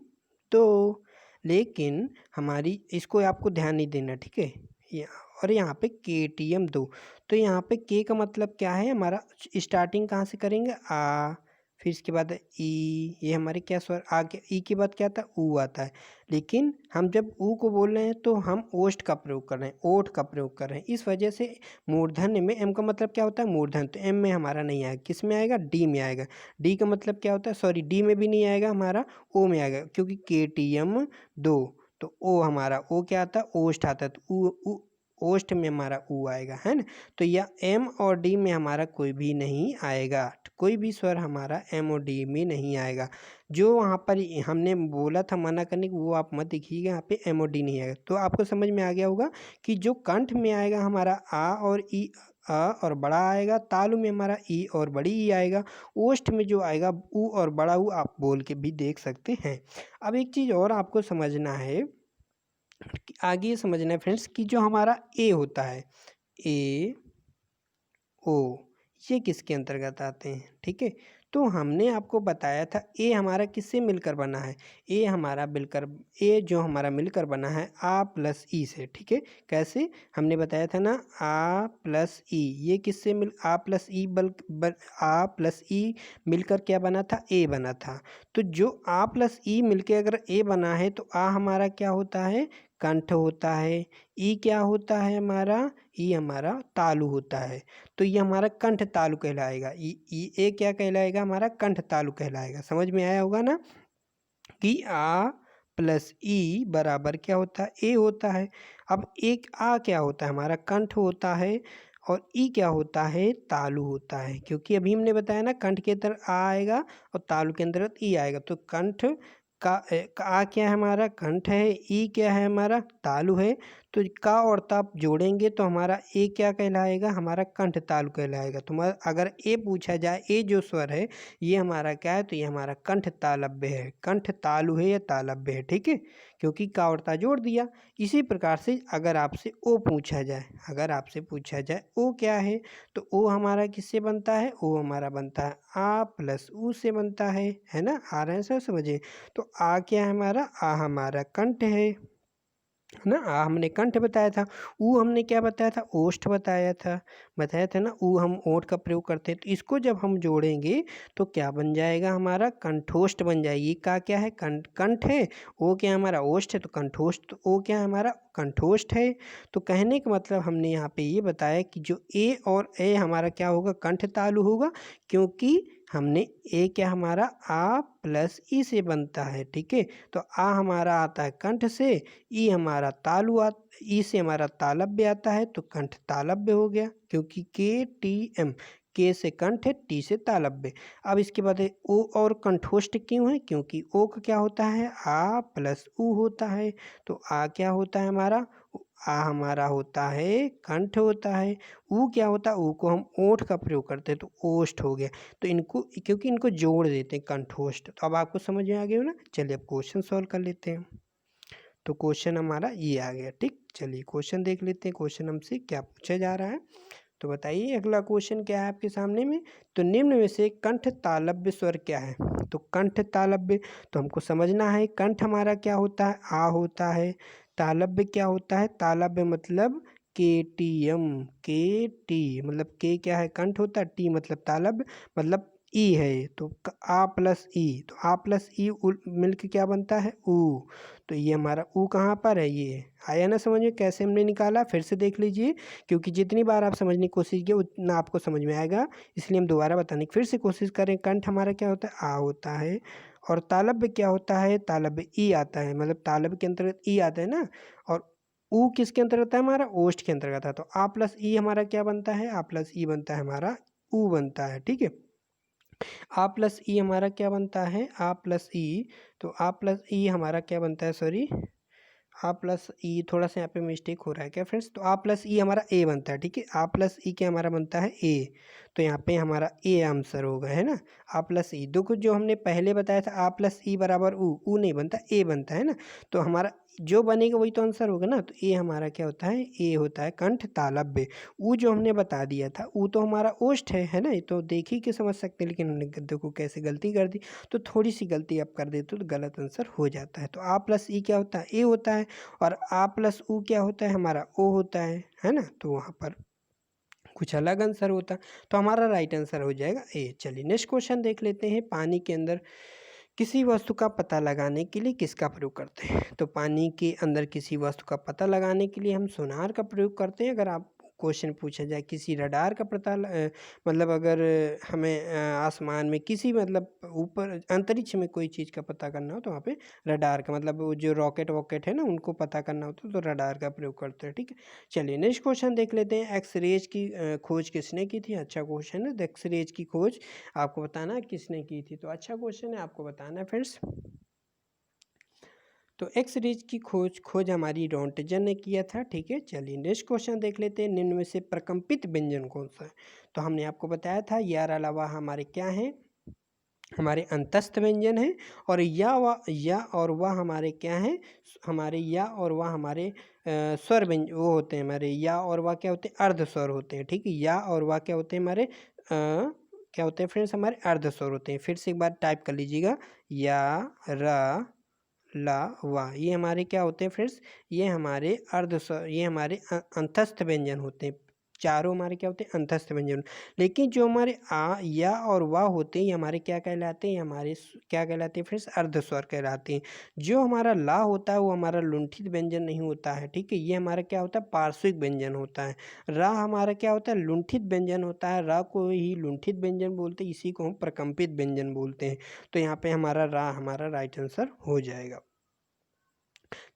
2, लेकिन हमारी इसको आपको ध्यान नहीं देना। ठीक है, और यहाँ पे के टी एम 2, तो यहाँ पे के का मतलब क्या है, हमारा स्टार्टिंग कहाँ से करेंगे, आ, फिर इसके बाद ई, ये हमारे क्या स्वर आ गया, ई के बाद क्या आता है, ऊ आता है। लेकिन हम जब ऊ को बोल रहे हैं तो हम ओष्ठ का प्रयोग कर रहे हैं, ओठ का प्रयोग कर रहे हैं। इस वजह से मूर्धन्य में एम का मतलब क्या होता है, मूर्धन्य, तो एम में हमारा नहीं आएगा, किस में आएगा, डी में आएगा। डी का मतलब क्या होता है, सॉरी डी में भी नहीं आएगा हमारा, ओ में आएगा, क्योंकि के टी एम 2, तो ओ हमारा ओ क्या आता है, ओष्ठ आता है, तो ओष्ठ में हमारा ऊ आएगा, है ना। तो यह एम और डी में हमारा कोई भी नहीं आएगा, कोई भी स्वर हमारा एम और डी में नहीं आएगा। जो वहाँ पर हमने बोला था मना करने की, वो आप मत देखिएगा, यहाँ पे एम और डी नहीं आएगा। तो आपको समझ में आ गया होगा कि जो कंठ में आएगा हमारा आ और ई, आ और बड़ा आएगा, तालु में हमारा ई और बड़ी ई आएगा, ओष्ठ में जो आएगा ऊ और बड़ा ऊ, आप बोल के भी देख सकते हैं। अब एक चीज़ और आपको समझना है, आगे ये समझना है फ्रेंड्स कि जो हमारा ए होता है, ए ओ, ये किसके अंतर्गत आते हैं। ठीक है, तो हमने आपको बताया था ए हमारा किससे मिलकर बना है, ए हमारा मिलकर, ए जो हमारा मिलकर बना है आ प्लस ई से। ठीक है, कैसे हमने बताया था ना, आ प्लस ई, ये किससे मिल, आ प्लस ई आ प्लस ई मिलकर क्या बना था, ए बना था। तो जो आ प्लस ई मिलकर अगर ए बना है तो आ हमारा क्या होता है, कंठ होता है, ई क्या होता है हमारा, ई हमारा तालु होता है। तो ये हमारा कंठ तालु कहलाएगा, ई ए क्या कहलाएगा, हमारा कंठ तालु कहलाएगा। समझ में आया होगा ना कि आ प्लस ई बराबर क्या होता है, ए होता है। अब एक आ क्या होता है, हमारा कंठ होता है, और ई क्या होता है, तालु होता है, क्योंकि अभी हमने बताया ना कंठ के अंदर आ आएगा और तालु के अंदर ई आएगा। तो कंठ का आ क्या है हमारा, कंठ है, ई क्या है हमारा, तालु है। तो का और ता जोड़ेंगे तो हमारा ए क्या कहलाएगा, हमारा कंठ तालु कहलाएगा। तो अगर ए पूछा जाए, ए जो स्वर है ये हमारा क्या है, तो ये हमारा कंठ तालव्य है, कंठ तालु है या तालव्य है, ठीक है, क्योंकि का और ता जोड़ दिया। इसी प्रकार से अगर आपसे ओ पूछा जाए, अगर आपसे पूछा जाए ओ क्या है, तो ओ हमारा किससे बनता है, ओ हमारा बनता है आ प्लस ऊ से बनता है ना। आ रहे हैं सर समझे। तो आ क्या है हमारा, आ हमारा कंठ है ना। आ हमने कंठ बताया था, ऊ हमने क्या बताया था, ओष्ठ बताया था ना। ऊ हम ओठ का प्रयोग करते हैं, तो इसको जब हम जोड़ेंगे तो क्या बन जाएगा, हमारा कंठोष्ठ बन जाएगी। का क्या है, कंठ है, ओ क्या हमारा ओष्ठ है, तो कंठोष्ठ, तो ओ क्या है हमारा कंठोष्ठ है। तो कहने का मतलब हमने यहाँ पे ये बताया कि जो ए और ए हमारा क्या होगा, कंठ तालु होगा, क्योंकि हमने ए क्या हमारा आ प्लस ई से बनता है, ठीक है। तो आ हमारा आता है कंठ से, ई हमारा तालु ई से हमारा तालव्य आता है, तो कंठ तालव्य हो गया, क्योंकि के टी एम, के से कंठ है, टी से तालव्य। अब इसके बाद ओ और कंठोष्ठ क्यों है, क्योंकि ओ का क्या होता है, आ प्लस ऊ होता है। तो आ क्या होता है हमारा, आ हमारा होता है कंठ होता है। ऊ क्या होता है, ऊ को हम ओठ का प्रयोग करते हैं, तो ओष्ठ हो गया। तो इनको, क्योंकि इनको जोड़ देते हैं कंठोष्ठ। तो अब आपको समझ में आ गया हो ना। चलिए अब क्वेश्चन सॉल्व कर लेते हैं। तो क्वेश्चन हमारा ये आ गया, ठीक। चलिए क्वेश्चन देख लेते हैं, क्वेश्चन हमसे क्या पूछा जा रहा है। तो बताइए अगला क्वेश्चन क्या है आपके सामने में। तो निम्न में से कंठ तालव्य स्वर क्या है। तो कंठ तालव्य, तो हमको समझना है कंठ हमारा क्या होता है, आ होता है। तालव्य क्या होता है, तालव्य मतलब के टी एम, के टी मतलब के क्या है, कंठ होता है, टी मतलब तालव्य मतलब ई है। तो आ प्लस ई, तो आ प्लस ई मिलकर क्या बनता है, ऊ। तो ये हमारा ऊ कहाँ पर है, ये आया ना समझ में, कैसे हमने निकाला फिर से देख लीजिए, क्योंकि जितनी बार आप समझने की कोशिश किए उतना आपको समझ में आएगा, इसलिए हम दोबारा बताने की फिर से कोशिश करें। कंठ हमारा क्या होता है, आ होता है, और तालव्य क्या होता है, तालव्य ई आता है, मतलब तालव्य के अंतर्गत ई आता है ना। और ऊ किसके अंतर्गत आता है, हमारा ओष्ठ के अंतर्गत आता है। तो आ प्लस ई हमारा क्या बनता है, आ प्लस ई बनता है हमारा ऊ बनता है, ठीक है। आ प्लस ई हमारा क्या बनता है, आ प्लस ई, तो आ प्लस ई हमारा क्या बनता है, सॉरी आ प्लस ई, थोड़ा सा यहाँ पे मिस्टेक हो रहा है क्या फ्रेंड्स। तो आ प्लस ई हमारा ए बनता है, ठीक है। आ प्लस ई क्या हमारा बनता है, ए। तो यहाँ पे हमारा ए आंसर होगा, है ना। आ प्लस ई, देखो जो हमने पहले बताया था आ प्लस ई बराबर ऊ नहीं बनता, ए बनता है ना। तो हमारा जो बनेगा वही तो आंसर होगा ना। तो ए हमारा क्या होता है, ए होता है कंठ तालव्य। ऊ जो हमने बता दिया था, ऊ तो हमारा ओष्ठ है ना। ये तो देख ही के समझ सकते हैं, लेकिन हमने देखो कैसे गलती कर दी। तो थोड़ी सी गलती आप कर देते हो तो गलत आंसर हो जाता है। तो आ प्लस ई क्या होता है, ए होता है, और आ प्लस ऊ क्या होता है, हमारा ओ होता है ना। तो वहाँ पर कुछ अलग आंसर होता। तो हमारा राइट आंसर हो जाएगा ए। चलिए नेक्स्ट क्वेश्चन देख लेते हैं। पानी के अंदर किसी वस्तु का पता लगाने के लिए किसका प्रयोग करते हैं। तो पानी के अंदर किसी वस्तु का पता लगाने के लिए हम सोनार का प्रयोग करते हैं। अगर आप क्वेश्चन पूछा जाए किसी रडार का मतलब अगर हमें आसमान में किसी मतलब ऊपर अंतरिक्ष में कोई चीज़ का पता करना हो तो वहाँ पे रडार का मतलब वो जो रॉकेट वॉकेट है ना उनको पता करना होता है तो रडार का प्रयोग करते हैं, ठीक है। चलिए नेक्स्ट क्वेश्चन देख लेते हैं। एक्सरेज की खोज किसने की थी। अच्छा क्वेश्चन है। एक्सरेज की खोज आपको बताना है किसने की थी। तो अच्छा क्वेश्चन है, आपको बताना है फ्रेंड्स। तो एक्स रेज की खोज हमारी रॉन्टजन ने किया था, ठीक है। चलिए नेक्स्ट क्वेश्चन देख लेते हैं। निम्न में से प्रकंपित व्यंजन कौन सा है। तो हमने आपको बताया था यार अलावा हमारे क्या हैं, हमारे अंतस्थ व्यंजन है। और या और वह हमारे क्या हैं, हमारे या और वह हमारे स्वर व्यंजन वो होते हैं हमारे। या और वह क्या होते हैं, अर्ध स्वर होते हैं, ठीक है। या और वह क्या होते हैं हमारे क्या होते हैं फ्रेंड्स, हमारे अर्ध स्वर होते हैं। फिर से एक बार टाइप कर लीजिएगा, या रा ला वा, ये हमारे क्या होते हैं फ्रेंड्स, ये हमारे अर्ध स्वर, ये हमारे अंतस्थ व्यंजन होते हैं। चारों हमारे क्या होते हैं, अंतस्थ व्यंजन। लेकिन जो हमारे आ या और वाह होते हैं ये हमारे क्या कहलाते हैं, हमारे क्या कहलाते हैं फ्रेंड्स, अर्ध स्वर कहलाते हैं। जो हमारा ला होता है वो हमारा लुंठित व्यंजन नहीं होता है, ठीक है। ये हमारा क्या होता है, पार्श्विक व्यंजन होता है। रा हमारा क्या होता है, लुंठित व्यंजन होता है। रा को ही लुंठित व्यंजन बोलते हैं, इसी को हम प्रकंपित व्यंजन बोलते हैं। तो यहाँ पे हमारा रा हमारा राइट आंसर हो जाएगा।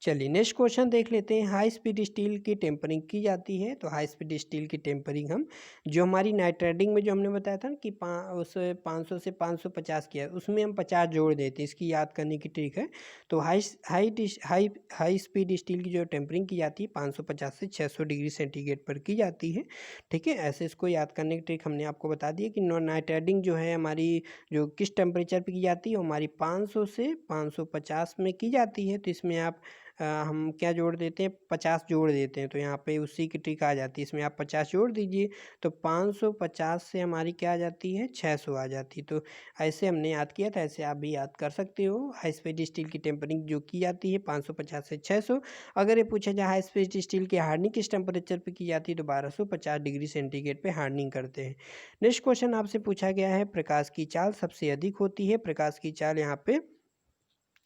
चलिए नेक्स्ट क्वेश्चन देख लेते हैं। हाई स्पीड स्टील की टेम्परिंग की जाती है, तो हाई स्पीड स्टील की टेम्परिंग हम जो हमारी नाइट्रेटिंग में जो हमने बताया था ना कि उस 500 से 550 किया, उसमें हम 50 जोड़ देते हैं। इसकी याद करने की ट्रिक है। तो high high high speed steel की जो टेम्परिंग की जाती है 550 से 600 डिग्री सेंटीग्रेड पर की जाती है। ठीक है, ऐसे इसको याद करने की ट्रिक हमने आपको बता दी है कि नाइट्रेटिंग जो है हमारी जो किस टेम्परेचर पर की जाती है, हमारी 500 से 550 में की जाती है। तो इसमें आप हम क्या जोड़ देते हैं, 50 जोड़ देते हैं। तो यहाँ पे उसी की ट्रिक आ जाती है, इसमें आप 50 जोड़ दीजिए तो 550 से हमारी क्या आ जाती है, 600 आ जाती है। तो ऐसे हमने याद किया था, ऐसे आप भी याद कर सकते हो। हाई स्पीड स्टील की टेम्परिंग जो की जाती है 550 से 600। अगर ये पूछा जाए हाई स्पीड स्टील की हार्डनिंग किस टेम्परेचर पर की जाती है, तो 1250 डिग्री सेंटीग्रेड पे हार्डनिंग करते हैं। नेक्स्ट क्वेश्चन आपसे पूछा गया है, प्रकाश की चाल सबसे अधिक होती है। प्रकाश की चाल यहाँ पे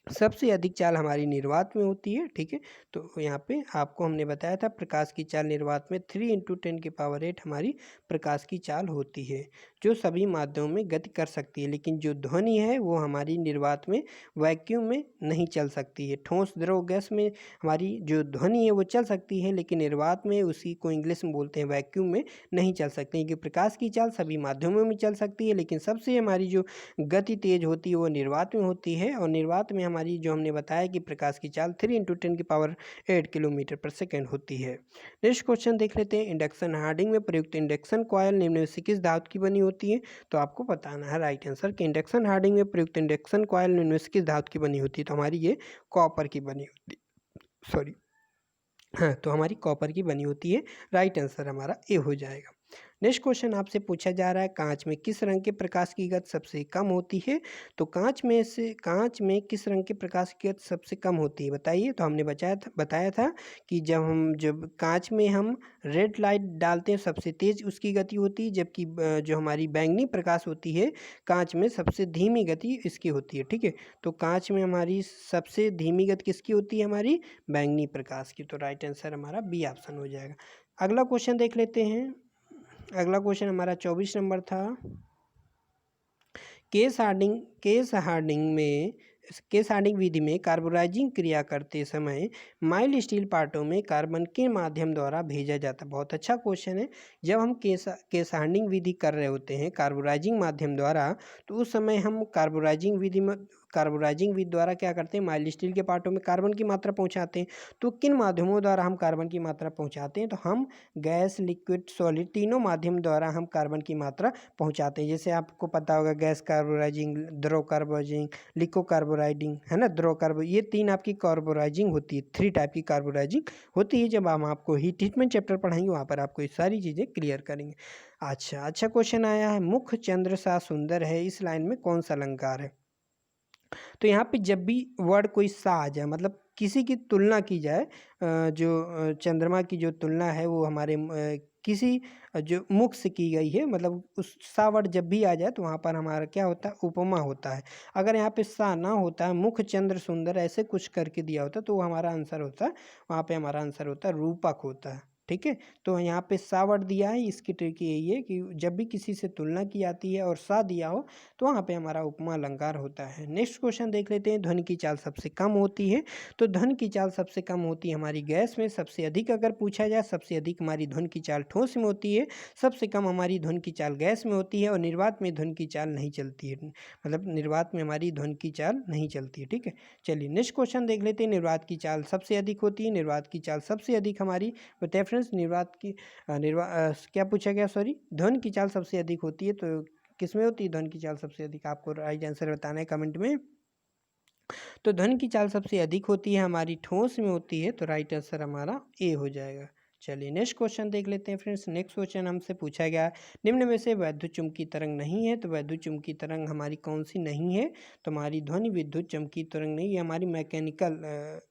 सबसे अधिक चाल हमारी निर्वात में होती है। ठीक है, तो यहाँ पे आपको हमने बताया था प्रकाश की चाल निर्वात में 3 × 10⁸ हमारी प्रकाश की चाल होती है, जो सभी माध्यमों में गति कर सकती है। लेकिन जो ध्वनि है वो हमारी निर्वात में वैक्यूम में नहीं चल सकती है। ठोस द्रव गैस में हमारी जो ध्वनि है वो चल सकती है, लेकिन निर्वात में उसी को इंग्लिश में बोलते हैं वैक्यूम में नहीं चल सकती है। क्योंकि प्रकाश की चाल सभी माध्यमों में चल सकती है, लेकिन सबसे हमारी जो गति तेज होती है वो निर्वात में होती है। और निर्वात में हमारी जो हमने बताया कि प्रकाश की चाल 3 × 10⁸ किलोमीटर/सेकेंड होती है। नेक्स्ट क्वेश्चन देख लेते हैं। इंडक्शन हार्डिंग में प्रयुक्त इंडक्शन कॉयल निम्न में से किस धातु की बनी होती है, तो आपको बताना है राइट आंसर कि इंडक्शन हार्डिंग में प्रयुक्त इंडक्शन कॉयल निम्न में से किस धातु की बनी होती है, तो हमारी ये कॉपर की बनी होती है, सॉरी हाँ, तो हमारी कॉपर की बनी होती है। राइट आंसर हमारा ए हो जाएगा। नेक्स्ट क्वेश्चन आपसे पूछा जा रहा है, कांच में किस रंग के प्रकाश की गति सबसे कम होती है, तो कांच में किस रंग के प्रकाश की गति सबसे कम होती है, बताइए। तो हमने बताया था कि जब कांच में हम रेड लाइट डालते हैं सबसे तेज उसकी गति होती है, जबकि जो हमारी बैंगनी प्रकाश होती है कांच में सबसे धीमी गति इसकी होती है। ठीक है, तो कांच में हमारी सबसे धीमी गति किसकी होती है, हमारी बैंगनी प्रकाश की। तो राइट आंसर हमारा बी ऑप्शन हो जाएगा। अगला क्वेश्चन देख लेते हैं। अगला क्वेश्चन हमारा 24 नंबर था। केस हार्डिंग विधि में कार्बोराइजिंग क्रिया करते समय माइल्ड स्टील पार्टों में कार्बन के माध्यम द्वारा भेजा जाता है। बहुत अच्छा क्वेश्चन है। जब हम केस हार्डिंग विधि कर रहे होते हैं कार्बोराइजिंग माध्यम द्वारा, तो उस समय हम कार्बोराइजिंग विधि द्वारा क्या करते हैं, माइल्ड स्टील के पार्टों में कार्बन की मात्रा पहुँचाते हैं। तो किन माध्यमों द्वारा हम कार्बन की मात्रा पहुँचाते हैं, तो हम गैस, लिक्विड, सॉलिड तीनों माध्यम द्वारा हम कार्बन की मात्रा पहुँचाते हैं। जैसे आपको पता होगा गैस कार्बोराइजिंग, द्रव कार्बोराइजिंग, लिक्विड कार्बोराइजिंग, है ना, द्रव कार्बो, ये 3 आपकी कार्बोराइजिंग होती है। 3 टाइप की कार्बोराइजिंग होती है। जब हम आपको हीट ट्रीटमेंट चैप्टर पढ़ाएंगे वहाँ पर आपको ये सारी चीज़ें क्लियर करेंगे। अच्छा क्वेश्चन आया है, मुख चंद्र सा सुंदर है, इस लाइन में कौन सा अलंकार है। तो यहाँ पे जब भी वर्ड कोई सा आ जाए, मतलब किसी की तुलना की जाए, जो चंद्रमा की जो तुलना है वो हमारे किसी जो मुख से की गई है, मतलब उस सा वर्ड जब भी आ जाए तो वहाँ पर हमारा क्या होता है, उपमा होता है। अगर यहाँ पे सा ना होता है, मुख चंद्र सुंदर ऐसे कुछ करके दिया होता तो वो हमारा आंसर होता है, वहाँ पे हमारा आंसर होता है रूपक होता है। ठीक है, तो यहाँ पे सा वर्ड दिया है, इसकी ट्रिक यही है कि जब भी किसी से तुलना की जाती है और सा दिया हो तो वहाँ पे हमारा उपमा अलंकार होता है। नेक्स्ट क्वेश्चन देख लेते हैं। ध्वनि की चाल सबसे कम होती है, तो ध्वनि की चाल सबसे कम होती है हमारी गैस में। सबसे अधिक अगर पूछा जाए, सबसे अधिक हमारी ध्वनि की चाल ठोस में होती है, सबसे कम हमारी ध्वनि की चाल गैस में होती है, और निर्वात में ध्वनि की चाल नहीं चलती है, मतलब निर्वात में हमारी ध्वनि की चाल नहीं चलती है। ठीक है, चलिए नेक्स्ट क्वेश्चन देख लेते हैं। निर्वात की चाल सबसे अधिक होती है, निर्वात की चाल सबसे अधिक हमारी बताए फ्रेंड्स। निर्वात की क्या पूछा गया, सॉरी, ध्वनि की चाल सबसे अधिक होती है, तो किसमें होती है ध्वनि की चाल सबसे अधिक, आपको राइट आंसर बताना है कमेंट में। तो ध्वनि की चाल सबसे अधिक होती है हमारी ठोस में होती है, तो राइट आंसर हमारा ए हो जाएगा। चलिए नेक्स्ट क्वेश्चन देख लेते हैं फ्रेंड्स। नेक्स्ट क्वेश्चन हमसे पूछा गया, निम्न में से वैद्युत चुम्बकीय तरंग नहीं है, तो वैद्युत चुम्बकीय तरंग हमारी कौन सी नहीं है, तो हमारी ध्वनि विद्युत चुम्बकीय तरंग नहीं, ये हमारी मैकेनिकल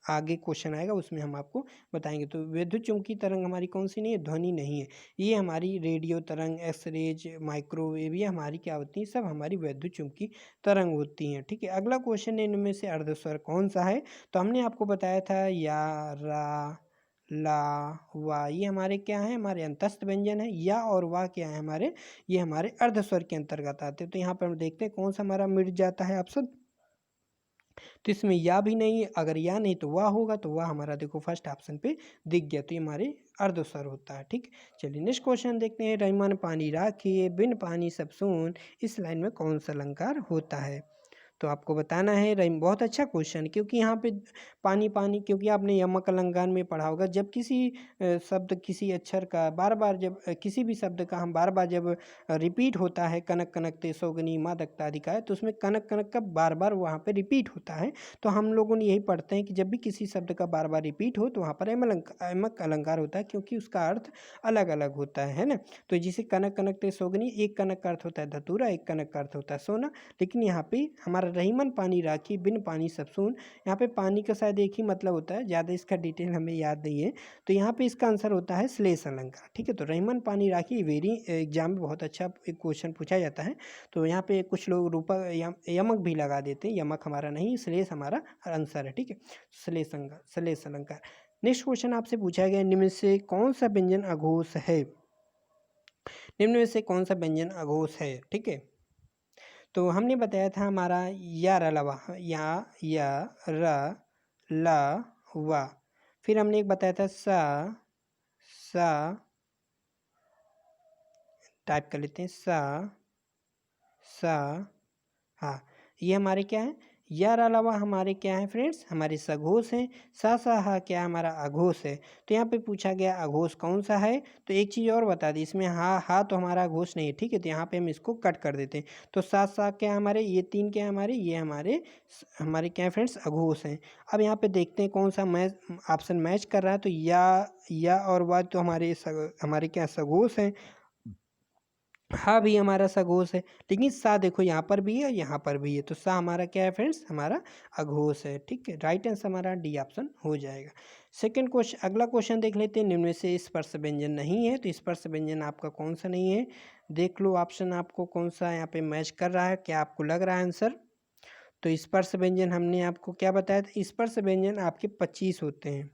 आगे क्वेश्चन आएगा उसमें हम आपको बताएंगे। तो विद्युत चुम्बकीय तरंग हमारी कौन सी नहीं है, ध्वनि नहीं है। ये हमारी रेडियो तरंग, एक्सरेज, माइक्रोवेव, ये हमारी क्या होती है, सब हमारी वैद्युत चुम्बकीय तरंग होती हैं। ठीक है, अगला क्वेश्चन है, इनमें से अर्धस्वर कौन सा है, तो हमने आपको बताया था या, रा, ला, वा, ये हमारे क्या है, हमारे अंतस्थ व्यंजन है। या और वाह क्या है हमारे, ये हमारे अर्धस्वर के अंतर्गत आते हैं। तो यहाँ पर हम देखते हैं कौन सा हमारा मिट जाता है ऑप्शन, तो इसमें या भी नहीं है, अगर या नहीं तो वाह होगा, तो वाह हमारा देखो फर्स्ट ऑप्शन पे दिख गया, तो ये हमारे अर्धस्वर होता है। ठीक, चलिए नेक्स्ट क्वेश्चन देखते हैं। रईमन पानी राखिए बिन पानी सब सून, इस लाइन में कौन सा अलंकार होता है? तो आपको बताना है। रहीम बहुत अच्छा क्वेश्चन, क्योंकि यहाँ पे पानी पानी, क्योंकि आपने यमक अलंकार में पढ़ा होगा, जब किसी शब्द किसी अक्षर का बार बार जब किसी भी शब्द का हम बार बार जब रिपीट होता है, कनक कनकते सोगनी मादकता अधिकाय, तो उसमें कनक कनक का बार बार वहाँ पे रिपीट होता है। तो हम लोगों ने यही पढ़ते हैं कि जब भी किसी शब्द का बार बार रिपीट हो तो वहाँ पर यमक अलंकार होता है, क्योंकि उसका अर्थ अलग अलग होता है ना। तो जिसे कनक कनकते सोगनी, एक कनक का अर्थ होता है धतूरा, एक कनक का अर्थ होता है सोना, लेकिन यहाँ पे हमारा रहीमन पानी राखी बिन पानी सब सून, यहाँ पे पानी का शायद एक ही मतलब होता है, ज़्यादा इसका डिटेल हमें याद नहीं है। तो यहाँ पे इसका आंसर होता है श्लेष अलंकार। ठीक है, तो रहीमन पानी राखी वेरी एग्जाम में बहुत अच्छा एक क्वेश्चन पूछा जाता है। तो यहाँ पे कुछ लोग रूपक यमक भी लगा देते हैं, यमक हमारा नहीं, श्लेष हमारा आंसर है। ठीक है, श्लेष अलंकार। नेक्स्ट क्वेश्चन आपसे पूछा गया, निम्न में से कौन सा व्यंजन अघोष है? निम्न में से कौन सा व्यंजन अघोष है? ठीक है, तो हमने बताया था हमारा या रलवा, या र ला वा, फिर हमने एक बताया था सा, टाइप कर लेते हैं सा, हाँ, ये हमारे क्या है, यार अलावा हमारे क्या है फ्रेंड्स, हमारे सघोष हैं। सा हा क्या हमारा अघोष है। तो यहाँ पे पूछा गया अघोष कौन सा है, तो एक चीज़ और बता दी, इसमें हा तो हमारा अघोष नहीं है। ठीक है, तो यहाँ पे हम इसको कट कर देते हैं। तो सा क्या हमारे, ये तीन क्या हमारे, ये हमारे क्या है फ्रेंड्स, अघोष हैं। अब यहाँ पे देखते हैं कौन सा ऑप्शन मैच कर रहा है। तो या और वा तो हमारे क्या सघोष हैं, हाँ भी हमारा सघोष है, लेकिन सा देखो यहाँ पर भी है, यहाँ पर भी है, तो सा हमारा क्या है फ्रेंड्स, हमारा अघोष है। ठीक है, राइट आंसर हमारा डी ऑप्शन हो जाएगा। सेकंड क्वेश्चन, अगला क्वेश्चन देख लेते हैं। निम्न में से स्पर्श व्यंजन नहीं है, तो स्पर्श व्यंजन आपका कौन सा नहीं है, देख लो ऑप्शन आपको कौन सा यहाँ पे मैच कर रहा है, क्या आपको लग रहा है आंसर। तो स्पर्श व्यंजन हमने आपको क्या बताया था, स्पर्श व्यंजन आपके 25 होते हैं।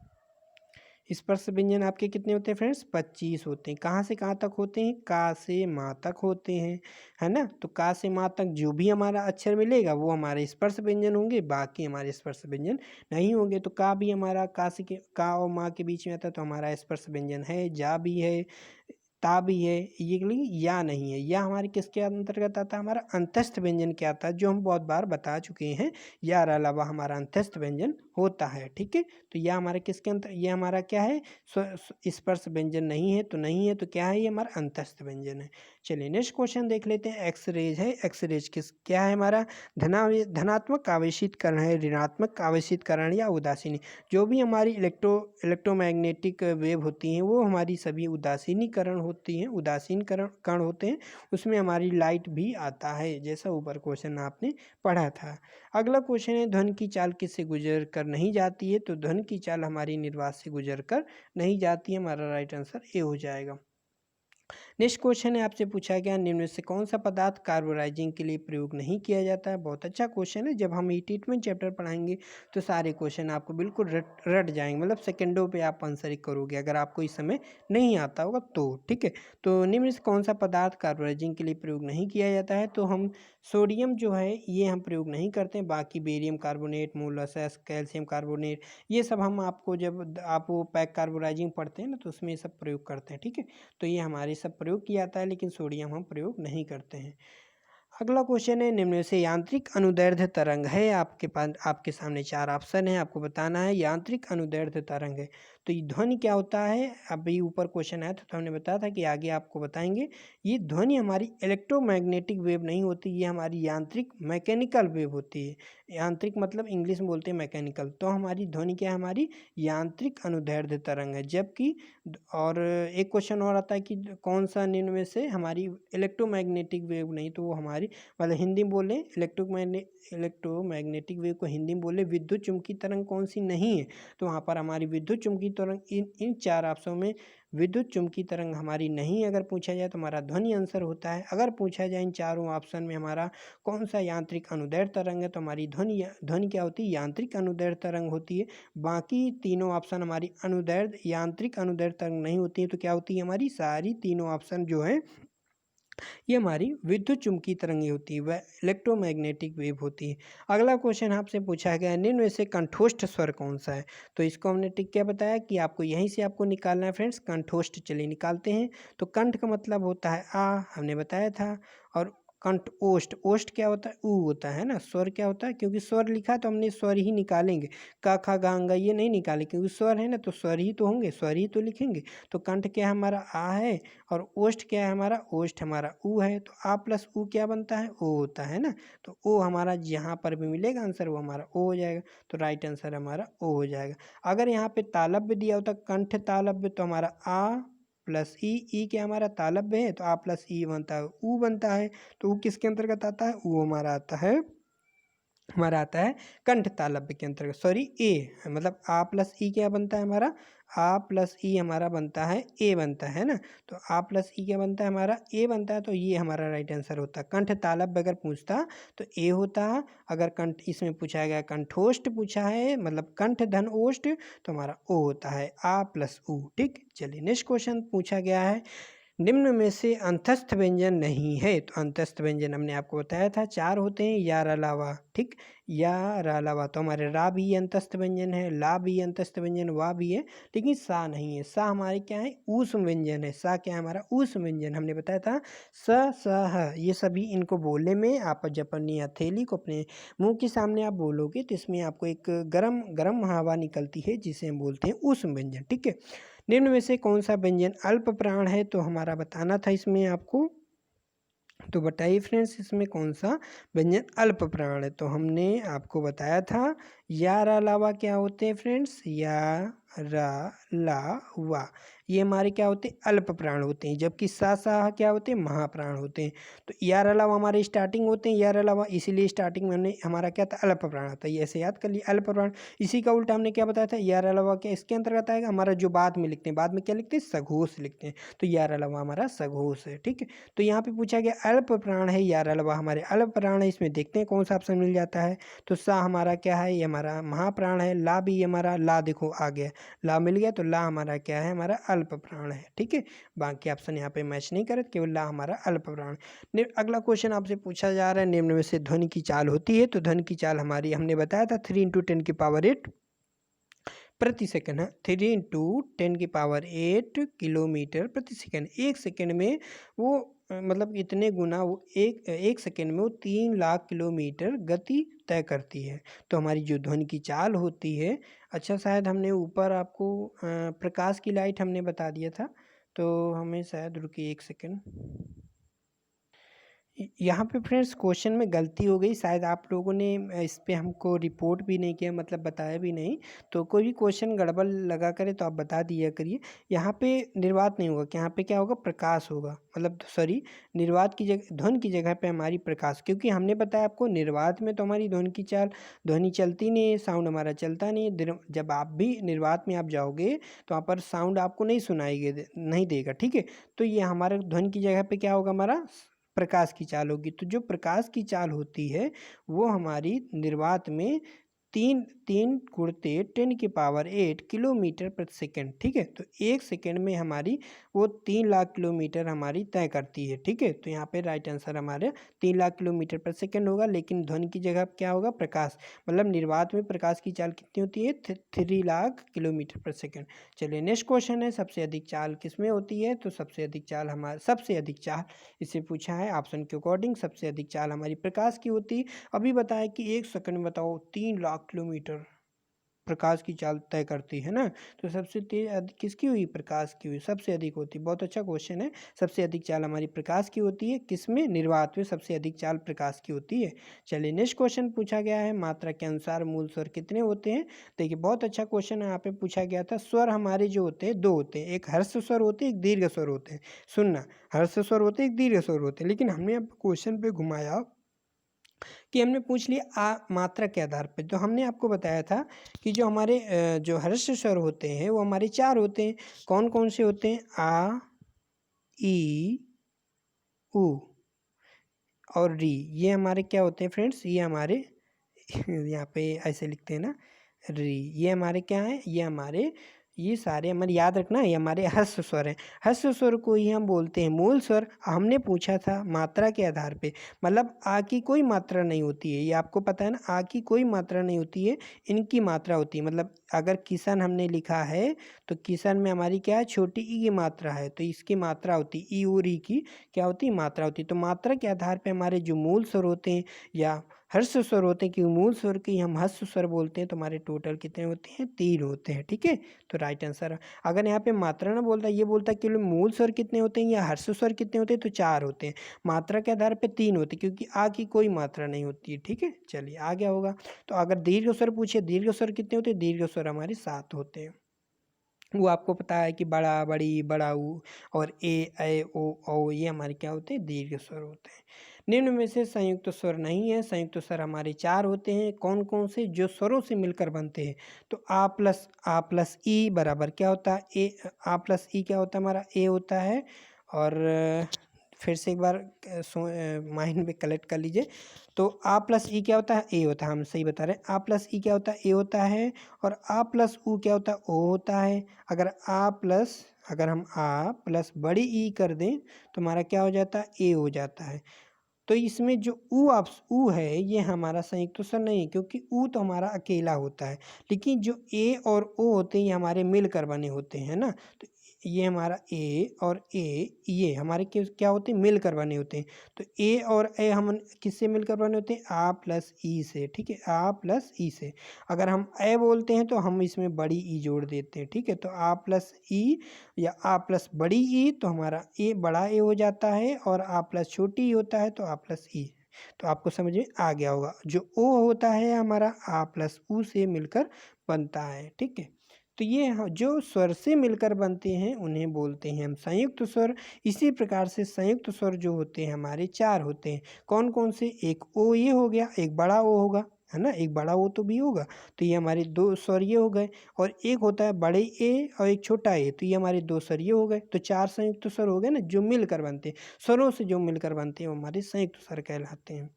स्पर्श व्यंजन आपके कितने होते हैं फ्रेंड्स, 25 होते हैं। कहाँ से कहाँ तक होते हैं, का से माँ तक होते हैं, है ना। तो का से माँ तक जो भी हमारा अक्षर मिलेगा वो हमारे स्पर्श व्यंजन होंगे, बाकी हमारे स्पर्श व्यंजन नहीं होंगे। तो का भी हमारा का और माँ के बीच में आता है, तो हमारा स्पर्श व्यंजन है। जा भी है, ता भी है, ये या नहीं है। या हमारे किसके अंतर्गत आता है, हमारा अंतस्थ व्यंजन क्या आता है, जो हम बहुत बार बता चुके हैं। या अलावा हमारा अंतस्थ व्यंजन होता है। ठीक है, तो यह हमारे किसके अंतर, ये हमारा क्या है, स्पर्श व्यंजन नहीं है, तो नहीं है, तो क्या है, ये हमारा अंतस्थ व्यंजन है। चलिए नेक्स्ट क्वेश्चन देख लेते हैं। एक्सरेज है, एक्सरेज क्या है हमारा, धनात्मक आवेशित करण है, ऋणात्मक आवेशित करण या उदासीनी। जो भी हमारी इलेक्ट्रोमैग्नेटिक वेव होती हैं वो हमारी सभी उदासीनीकरण होती हैं, उदासीन कण होते हैं, उसमें हमारी लाइट भी आता है, जैसा ऊपर क्वेश्चन आपने पढ़ा था। अगला क्वेश्चन है, ध्वनि की चाल किससे गुजर कर नहीं जाती है, तो ध्वनि की चाल हमारी निर्वात से गुजर कर नहीं जाती है, हमारा राइट आंसर ए हो जाएगा। नेक्स्ट क्वेश्चन है, आपसे पूछा गया, निम्न में से कौन सा पदार्थ कार्बोराइजिंग के लिए प्रयोग नहीं किया जाता है। बहुत अच्छा क्वेश्चन है, जब हम ई ट्रीटमेंट चैप्टर पढ़ाएंगे तो सारे क्वेश्चन आपको बिल्कुल रट जाएंगे, मतलब सेकंडों पे आप आंसर ही करोगे, अगर आपको इस समय नहीं आता होगा तो। ठीक है, तो निम्न में से कौन सा पदार्थ कार्बोराइजिंग के लिए प्रयोग नहीं किया जाता है, तो हम सोडियम जो है ये हम प्रयोग नहीं करते हैं, बाकी barium carbonate, molasses, calcium carbonate, ये सब हम आपको जब आप वो पैक कार्बोराइजिंग पढ़ते हैं ना, तो उसमें ये सब प्रयोग करते हैं। ठीक है, तो ये हमारे सब प्रयोग किया जाता है, लेकिन सोडियम हम प्रयोग नहीं करते हैं। अगला क्वेश्चन है, निम्न में से यांत्रिक अनुदैर्ध्य तरंग है, आपके पास आपके सामने चार ऑप्शन है, आपको बताना है यांत्रिक अनुदैर्ध्य तरंग है। तो ये ध्वनि क्या होता है, अभी ऊपर क्वेश्चन आया था तो हमने बताया था कि आगे आपको बताएंगे। ये ध्वनि हमारी इलेक्ट्रोमैग्नेटिक वेव नहीं होती, ये हमारी यांत्रिक मैकेनिकल वेव होती है। यांत्रिक मतलब इंग्लिश में बोलते हैं मैकेनिकल, तो हमारी ध्वनि क्या है, हमारी यांत्रिक अनुदैर्ध्य तरंग है। जबकि और एक क्वेश्चन और आता है कि कौन सा निम्न में से हमारी इलेक्ट्रोमैग्नेटिक वेव नहीं, तो वो हमारी मतलब हिंदी में बोले इलेक्ट्रोमैग्नेटिक वेव को हिंदी में बोले विद्युत चुम्बकीय तरंग कौन सी नहीं है, तो वहाँ पर हमारी विद्युत चुम्बकीय तरंग इन चार ऑप्शनों में विद्युत चुम्बकीय तरंग हमारी नहीं। अगर पूछा जाए तो हमारा ध्वनि आंसर होता है। अगर पूछा जाए इन चारों ऑप्शन में हमारा कौन सा यांत्रिक अनुदैर्ध्य तरंग है, तो हमारी ध्वनि क्या होती है, यांत्रिक अनुदैर्ध्य तरंग होती है। बाकी तीनों ऑप्शन हमारी यांत्रिक अनुदैर्ध्य तरंग नहीं होती है, तो क्या होती है, हमारी सारी तीनों ऑप्शन जो है ये हमारी विद्युत चुम्बकीय तरंगें होती है, वह इलेक्ट्रोमैग्नेटिक वेव होती है। अगला क्वेश्चन आपसे पूछा गया है, निम्न में से कंठोष्ठ स्वर कौन सा है? तो इसको हमने टिक क्या बताया कि आपको यहीं से आपको निकालना है फ्रेंड्स, कंठोष्ठ। चलिए निकालते हैं। तो कंठ का मतलब होता है आ, हमने बताया था। और कंठ ओष्ठ, ओष्ठ क्या होता है? ऊ होता है ना। स्वर क्या होता है? क्योंकि स्वर लिखा तो हमने स्वर ही निकालेंगे, का खा गा अंगा ये नहीं निकाले, क्योंकि स्वर है ना तो स्वर ही तो होंगे, स्वर ही तो लिखेंगे। तो कंठ क्या हमारा आ है, और ओष्ठ क्या है हमारा? ओष्ठ हमारा ऊ है। तो आ प्लस ऊ क्या बनता है? ओ होता है ना। तो ओ हमारा जहाँ पर भी मिलेगा आंसर वो हमारा ओ हो जाएगा। तो राइट आंसर हमारा ओ हो जाएगा। अगर यहाँ पे तालव्य दिया होता कंठ तालव्य, तो हमारा आ प्लस ई क्या हमारा तालव्य है, तो आ प्लस ई बनता है ऊ बनता है। तो ऊ किसके अंतर्गत आता है? ऊ हमारा आता है कंठ तालव्य के अंतर्गत, सॉरी ए, मतलब आ प्लस ई क्या बनता है हमारा? आ प्लस ई हमारा बनता है ए बनता है ना। तो आ प्लस ई क्या बनता है हमारा? ए बनता है। तो ये हमारा राइट आंसर होता है। कंठ तालव्य अगर पूछता तो ए होता। अगर कंठ इसमें पूछा गया कंठोष्ठ पूछा है, मतलब कंठ धन ओष्ठ, तो हमारा ओ होता है आ प्लस ऊ। ठीक, चलिए नेक्स्ट क्वेश्चन पूछा गया है, निम्न में से अंतस्थ व्यंजन नहीं है। तो अंतस्थ व्यंजन हमने आपको बताया था 4 होते हैं, यार अलावा। ठीक, यार अलावा तो हमारे रा भी अंतस्थ व्यंजन है, ला भी अंतस्थ व्यंजन, वा भी है, लेकिन सा नहीं है। सा हमारे क्या है? ऊष्म व्यंजन है। सा क्या है हमारा? ऊष्म व्यंजन। हमने बताया था स स ह, ये सभी इनको बोलने में आप जब अपनी हथेली को अपने मुंह के सामने आप बोलोगे तो इसमें आपको एक गरम गरम हवा निकलती है, जिसे हम बोलते हैं ऊष्म व्यंजन। ठीक है, निम्न में से कौन सा व्यंजन अल्प प्राण है? तो हमारा बताना था इसमें आपको। तो बताइए फ्रेंड्स, इसमें कौन सा व्यंजन अल्प प्राण है? तो हमने आपको बताया था या रा लावा क्या होते हैं फ्रेंड्स? या रा ला वा, ये हमारे क्या होते हैं? अल्प प्राण होते हैं। जबकि सा सा क्या होते हैं? महाप्राण होते हैं। तो या रा लावा हमारे स्टार्टिंग होते हैं, या रा लावा, इसीलिए स्टार्टिंग में हमने हमारा क्या था? अल्प प्राण आता है। ये ऐसे याद कर लिए, अल्प प्राण। इसी का उल्टा हमने क्या बताया था? या रा लावा क्या इसके अंतर्गत आएगा? हमारा जो बाद में लिखते हैं, बाद में क्या लिखते हैं? सघोष लिखते हैं। तो या रा लावा हमारा सघोष है। ठीक है, तो यहाँ पे पूछा गया अल्प प्राण है या रलवा हमारे अल्प प्राण है। इसमें देखते हैं कौन सा ऑप्शन मिल जाता है। तो सा हमारा क्या है? ये हमारा महाप्राण है। ला भी हमारा, ला देखो आ गया, ला मिल गया। तो ला हमारा क्या है? हमारा अल्प प्राण है। ठीक है, बाकी ऑप्शन यहाँ पे मैच नहीं करे, केवल ला हमारा अल्प प्राण। अगला क्वेश्चन आपसे पूछा जा रहा है, निम्न में से ध्वनि की चाल होती है। तो ध्वनि की चाल हमारी हमने बताया था 3 × 10⁸ प्रति सेकंड है। 3 × 10⁸ किलोमीटर प्रति सेकंड। एक सेकंड में वो मतलब इतने गुना वो एक सेकंड में वो 3 लाख किलोमीटर गति तय करती है। तो हमारी जो ध्वनि की चाल होती है, अच्छा शायद हमने ऊपर आपको प्रकाश की लाइट हमने बता दिया था, तो हमें शायद रुकिए एक सेकंड, यहाँ पे फ्रेंड्स क्वेश्चन में गलती हो गई। शायद आप लोगों ने इस पे हमको रिपोर्ट भी नहीं किया, मतलब बताया भी नहीं। तो कोई भी क्वेश्चन गड़बड़ लगा करे तो आप बता दिया करिए। यहाँ पे निर्वात नहीं होगा, कि यहाँ पे क्या होगा? प्रकाश होगा, मतलब सॉरी, निर्वात की जगह, ध्वनि की जगह पे हमारी प्रकाश। क्योंकि हमने बताया आपको निर्वात में तो हमारी ध्वनि चलती नहीं है, साउंड हमारा चलता नहीं है। जब आप भी निर्वात में आप जाओगे तो वहाँ पर साउंड आपको नहीं देगा। ठीक है, तो ये हमारे ध्वनि की जगह पे क्या होगा? हमारा प्रकाश की चाल होगी। तो जो प्रकाश की चाल होती है वो हमारी निर्वात में 3×10⁸ किलोमीटर प्रति सेकंड। ठीक है, तो एक सेकंड में हमारी वो 3 लाख किलोमीटर हमारी तय करती है। ठीक है, तो यहाँ पे राइट आंसर हमारे 3 लाख किलोमीटर प्रति सेकंड होगा। लेकिन ध्वनि की जगह क्या होगा? प्रकाश, मतलब निर्वात में प्रकाश की चाल कितनी होती है? 3 लाख किलोमीटर प्रति सेकंड। चलिए नेक्स्ट क्वेश्चन है, सबसे अधिक चाल किसमें होती है? तो सबसे अधिक चाल इससे पूछा है ऑप्शन के अकॉर्डिंग, सबसे अधिक चाल हमारी प्रकाश की होती है। अभी बताया कि एक सेकंड में बताओ 3 लाख किलोमीटर प्रकाश की चाल तय करती है ना। तो सबसे तेज किसकी हुई? प्रकाश की हुई, सबसे अधिक होती। बहुत अच्छा क्वेश्चन है। सबसे अधिक चाल हमारी प्रकाश की होती है। किसमें? निर्वात में सबसे अधिक चाल प्रकाश की होती है। चलिए नेक्स्ट क्वेश्चन पूछा गया है, मात्रा के अनुसार मूल स्वर कितने होते हैं? देखिए बहुत अच्छा क्वेश्चन है। यहाँ पे पूछा गया था स्वर हमारे जो होते हैं 2 होते हैं, एक हर्ष स्वर होते हैं, एक दीर्घ स्वर होते हैं। सुनना, हर्ष स्वर होते हैं, एक दीर्घ स्वर होते हैं। लेकिन हमने अब क्वेश्चन पे घुमाया कि हमने पूछ लिया मात्रा के आधार पे। तो हमने आपको बताया था कि जो हमारे जो हर्ष स्वर होते हैं वो हमारे 4 होते हैं। कौन कौन से होते हैं? आ, ई, उ और री। ये हमारे क्या होते हैं फ्रेंड्स? ये हमारे यहाँ पे ऐसे लिखते हैं ना, री। ये हमारे क्या है? ये हमारे ये सारे हमारे याद रखना, ये हमारे ह्रस्व स्वर हैं। ह्रस्व स्वर को ही हम बोलते हैं मूल स्वर। हमने पूछा था मात्रा के आधार पे, मतलब आ की कोई मात्रा नहीं होती है, ये आपको पता है ना, आ की कोई मात्रा नहीं होती है, इनकी मात्रा होती है। मतलब अगर किशन हमने लिखा है तो किशन में हमारी क्या है, छोटी ई की मात्रा है, तो इसकी मात्रा होती है, ई और ई की क्या होती है, मात्रा होती है। तो मात्रा के आधार पर हमारे जो मूल स्वर होते हैं या ह्रस्व स्वर होते हैं, क्योंकि मूल स्वर की हम ह्रस्व स्वर बोलते हैं, तो हमारे टोटल कितने होते हैं, 3 होते हैं। ठीक है, तो राइट आंसर। अगर यहाँ पे मात्रा ना बोलता, ये बोलता कि मूल स्वर कितने होते हैं या ह्रस्व स्वर कितने होते हैं, तो 4 होते हैं। मात्रा के आधार पे 3 होते हैं, क्योंकि आ की कोई मात्रा नहीं होती है। ठीक है, चलिए आ गया होगा। तो अगर दीर्घ स्वर पूछे, दीर्घ स्वर कितने होते हैं, दीर्घ स्वर हमारे 7 होते हैं। वो आपको पता है कि बड़ा, बड़ी, बड़ाऊ और ए ओ औ ये हमारे क्या होते हैं, दीर्घ स्वर होते हैं। निम्न में से संयुक्त स्वर नहीं है। संयुक्त स्वर हमारे 4 होते हैं। कौन कौन से, जो स्वरों से मिलकर बनते हैं। तो आ प्लस ई बराबर क्या होता है, ए। आ प्लस ई क्या होता है हमारा, ए होता है। और फिर से एक बार माइंड में कलेक्ट कर लीजिए। तो आ प्लस ई क्या होता है, ए होता है, हम सही बता रहे हैं। आ प्लस ई क्या होता है, ए होता है। और आ प्लस ऊ क्या होता है, ओ होता है। अगर हम आ प्लस बड़ी ई कर दें तो हमारा क्या हो जाता है, ए हो जाता है। तो इसमें जो ऊ है ये हमारा संयुक्त स्वर नहीं है, क्योंकि ऊ तो हमारा अकेला होता है। लेकिन जो ए और ओ होते हैं ये हमारे मिलकर बने होते हैं ना। तो ये हमारा ए और ए ये हमारे क्या होते हैं, मिलकर बने होते हैं। तो ए और ए हम किससे मिलकर बने होते हैं, आ प्लस ई से। ठीक है, आ प्लस ई से। अगर हम ए बोलते हैं तो हम इसमें बड़ी ई जोड़ देते हैं। ठीक है, तो आ प्लस ई या आ प्लस बड़ी ई, तो हमारा ए बड़ा ए हो जाता है, और आ प्लस छोटी ई होता है तो आ प्लस ई। तो आपको समझ में आ गया होगा। जो ओ होता है हमारा आ प्लस ऊ से मिलकर बनता है। ठीक है, तो ये जो स्वर से मिलकर बनते हैं उन्हें बोलते हैं हम संयुक्त स्वर। इसी प्रकार से संयुक्त स्वर जो होते हैं हमारे 4 होते हैं। कौन कौन से, एक ओ ये हो गया, एक बड़ा ओ होगा, है ना, एक बड़ा ओ तो भी होगा। तो ये हमारे 2 स्वर ये हो गए। और एक होता है बड़े ए और एक छोटा ए, तो ये हमारे 2 स्वर ये हो गए। तो 4 संयुक्त स्वर हो गए ना, जो मिलकर बनते हैं, स्वरों से जो मिलकर बनते हैं वो हमारे संयुक्त स्वर कहलाते हैं।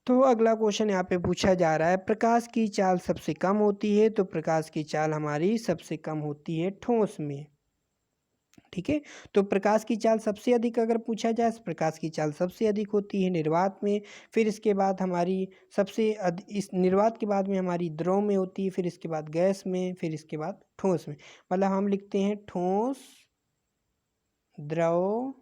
तो अगला क्वेश्चन यहाँ पे पूछा जा रहा है, प्रकाश की चाल सबसे कम होती है। तो प्रकाश की चाल हमारी सबसे कम होती है ठोस में। ठीक है, तो प्रकाश की चाल सबसे अधिक अगर पूछा जाए, प्रकाश की चाल सबसे अधिक होती है निर्वात में। फिर इसके बाद हमारी इस निर्वात के बाद में हमारी द्रव में होती है, फिर इसके बाद गैस में, फिर इसके बाद ठोस में। मतलब हम लिखते हैं ठोस, द्रव,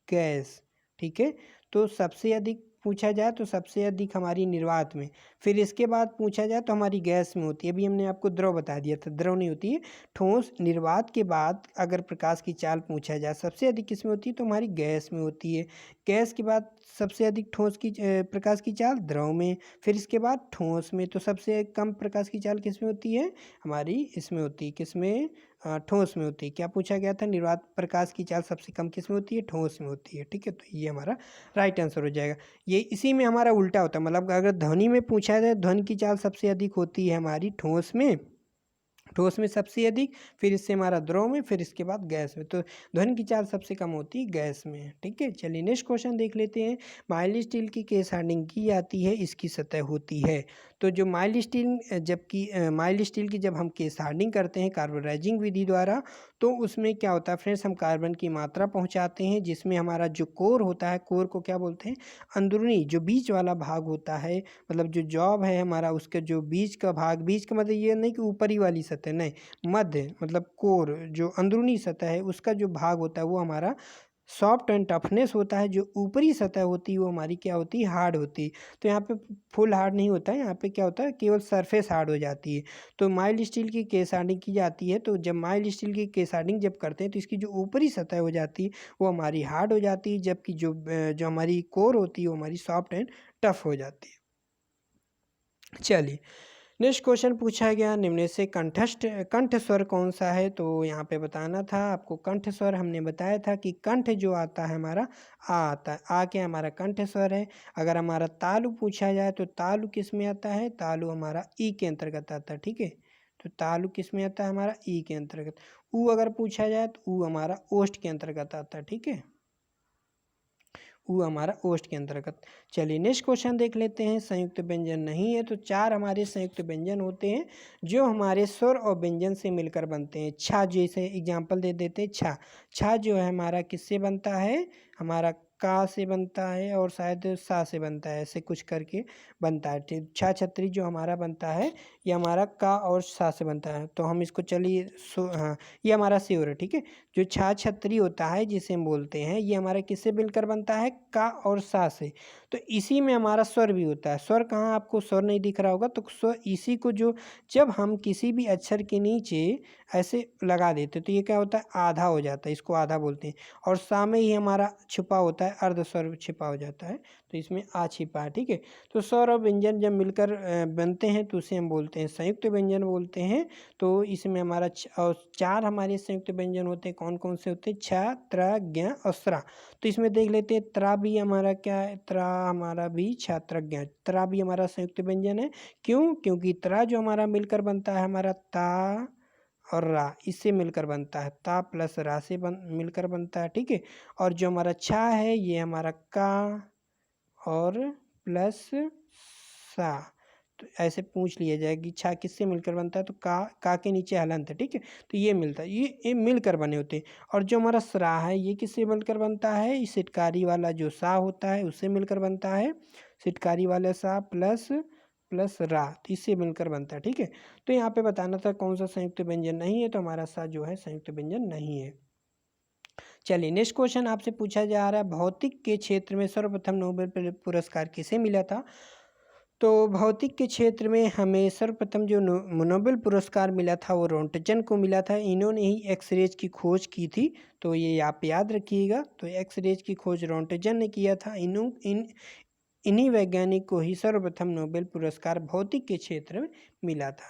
गैस। ठीक है, तो सबसे अधिक पूछा जाए तो सबसे अधिक हमारी निर्वात में, फिर इसके बाद पूछा जाए तो हमारी गैस में होती है। अभी हमने आपको द्रव बता दिया था, द्रव नहीं होती है, ठोस। निर्वात के बाद अगर प्रकाश की चाल पूछा जाए सबसे अधिक किस में होती है, तो हमारी गैस में होती है। गैस के बाद सबसे अधिक प्रकाश की चाल द्रव में, फिर इसके बाद ठोस में। तो सबसे कम प्रकाश की चाल किस में होती है, हमारी इसमें होती है, किस में, ठोस में होती है। क्या पूछा गया था, निर्वात प्रकाश की चाल सबसे कम किस में होती है, ठोस में होती है। ठीक है, तो ये हमारा राइट आंसर हो जाएगा। ये इसी में हमारा उल्टा होता है, मतलब अगर ध्वनि में पूछा जाए, ध्वनि की चाल सबसे अधिक होती है हमारी ठोस में, ठोस में सबसे अधिक, फिर इससे हमारा द्रव में, फिर इसके बाद गैस में। तो ध्वनि की चाल सबसे कम होती है गैस में। ठीक है, चलिए नेक्स्ट क्वेश्चन देख लेते हैं। माइल्ड स्टील की केस हार्डनिंग की जाती है, इसकी सतह होती है। तो जो माइल्ड स्टील की जब हम केस हार्डनिंग करते हैं कार्बोनाइजिंग विधि द्वारा, तो उसमें क्या होता है फ्रेंड्स, हम कार्बन की मात्रा पहुँचाते हैं, जिसमें हमारा जो कोर होता है, कोर को क्या बोलते हैं, अंदरूनी जो बीच वाला भाग होता है, मतलब जो जॉब है हमारा, उसका जो बीच का भाग, बीच का मतलब ये नहीं कि ऊपरी वाली सतह, नहीं, मध्य मतलब कोर, जो अंदरूनी सतह है उसका जो भाग होता है वो हमारा सॉफ्ट एंड टफनेस होता है। जो ऊपरी सतह होती है वो हमारी क्या होती है, हार्ड होती है। तो यहाँ पे फुल हार्ड नहीं होता है, यहाँ पे क्या होता है, केवल सरफेस हार्ड हो जाती है। तो माइल्ड स्टील की केस हार्डनिंग की जाती है। तो जब माइल्ड स्टील की केस हार्डनिंग जब करते हैं तो इसकी जो ऊपरी सतह हो जाती है वो हमारी हार्ड हो जाती है, जबकि जो हमारी कोर होती है वो हमारी सॉफ्ट एंड टफ हो जाती है। चलिए नेक्स्ट क्वेश्चन पूछा गया, निम्न से कंठ स्वर कौन सा है। तो यहाँ पे बताना था आपको, कंठ स्वर हमने बताया था कि कंठ जो आता है हमारा आ आता है, आ के हमारा कंठ स्वर है। अगर हमारा तालु पूछा जाए तो तालु किस में आता है, तालु हमारा ई के अंतर्गत आता है। ठीक है, तो तालु किस में आता है, हमारा ई के अंतर्गत। ऊ अगर पूछा जाए तो ऊ हमारा ओष्ठ के अंतर्गत आता है। ठीक है, ऊ हमारा ओष्ठ के अंतर्गत। चलिए नेक्स्ट क्वेश्चन देख लेते हैं। संयुक्त व्यंजन नहीं है तो 4 हमारे संयुक्त व्यंजन होते हैं जो हमारे स्वर और व्यंजन से मिलकर बनते हैं। छा जैसे एग्जाम्पल दे देते हैं। छा छा जो है हमारा किससे बनता है, हमारा का से बनता है और शायद सा से बनता है, ऐसे कुछ करके बनता है। ठीक, छा छतरी जो हमारा बनता है ये हमारा का और सा से बनता है। तो हम इसको चलिए हाँ ये हमारा श्योर है। ठीक है, जो छा छतरी होता है जिसे हम बोलते हैं ये हमारा किससे मिलकर बनता है, का और सा से। तो इसी में हमारा स्वर भी होता है। स्वर कहाँ आपको स्वर नहीं दिख रहा होगा, तो स्वर इसी को जो जब हम किसी भी अक्षर के नीचे ऐसे लगा देते तो ये क्या होता है, आधा हो जाता है, इसको आधा बोलते हैं। और सा में ही हमारा छुपा होता है, अर्ध स्वर छिपा हो जाता है, तो इसमें आ छिपा है। ठीक है, तो स्वर और व्यंजन जब मिलकर बनते हैं तो उसे हम बोलते हैं संयुक्त व्यंजन बोलते हैं। तो इसमें हमारा और 4 हमारे संयुक्त व्यंजन होते हैं। कौन कौन से होते हैं, छ त्र ज्ञ और स्रा। तो इसमें देख लेते हैं त्रा भी हमारा क्या है, त्रा हमारा भी छात्र ज्ञ, त्रा भी हमारा संयुक्त व्यंजन है। क्यों, क्योंकि त्रा जो हमारा मिलकर बनता है हमारा ता और रा, इससे मिलकर बनता है, ता प्लस रा से मिलकर बनता है। ठीक है, और जो हमारा छा है ये हमारा का और प्लस सा। तो ऐसे पूछ लिया जाए कि छा किससे मिलकर बनता है, तो का के नीचे हलंत है। ठीक है, तो ये मिलता है, ये मिलकर बने होते हैं। और जो हमारा सरा है ये किससे मिलकर बनता है, इस सिटकारी वाला जो सा होता है उससे मिलकर बनता है, सिटकारी वाला सा प्लस प्लस रा, तो इससे मिलकर बनता है। ठीक है, तो यहाँ पे बताना था कौन सा संयुक्त व्यंजन नहीं है, तो हमारा सा जो है संयुक्त व्यंजन नहीं है। चलिए नेक्स्ट क्वेश्चन आपसे पूछा जा रहा है, भौतिक के क्षेत्र में सर्वप्रथम नोबेल पुरस्कार किसे मिला था। तो भौतिक के क्षेत्र में हमें सर्वप्रथम जो नोबेल पुरस्कार मिला था वो रोंटजन को मिला था। इन्होंने ही एक्सरेज की खोज की थी, तो ये आप याद रखिएगा। तो एक्सरेज की खोज रोंटजन ने किया था। इन्हीं वैज्ञानिक को ही सर्वप्रथम नोबेल पुरस्कार भौतिक के क्षेत्र में मिला था।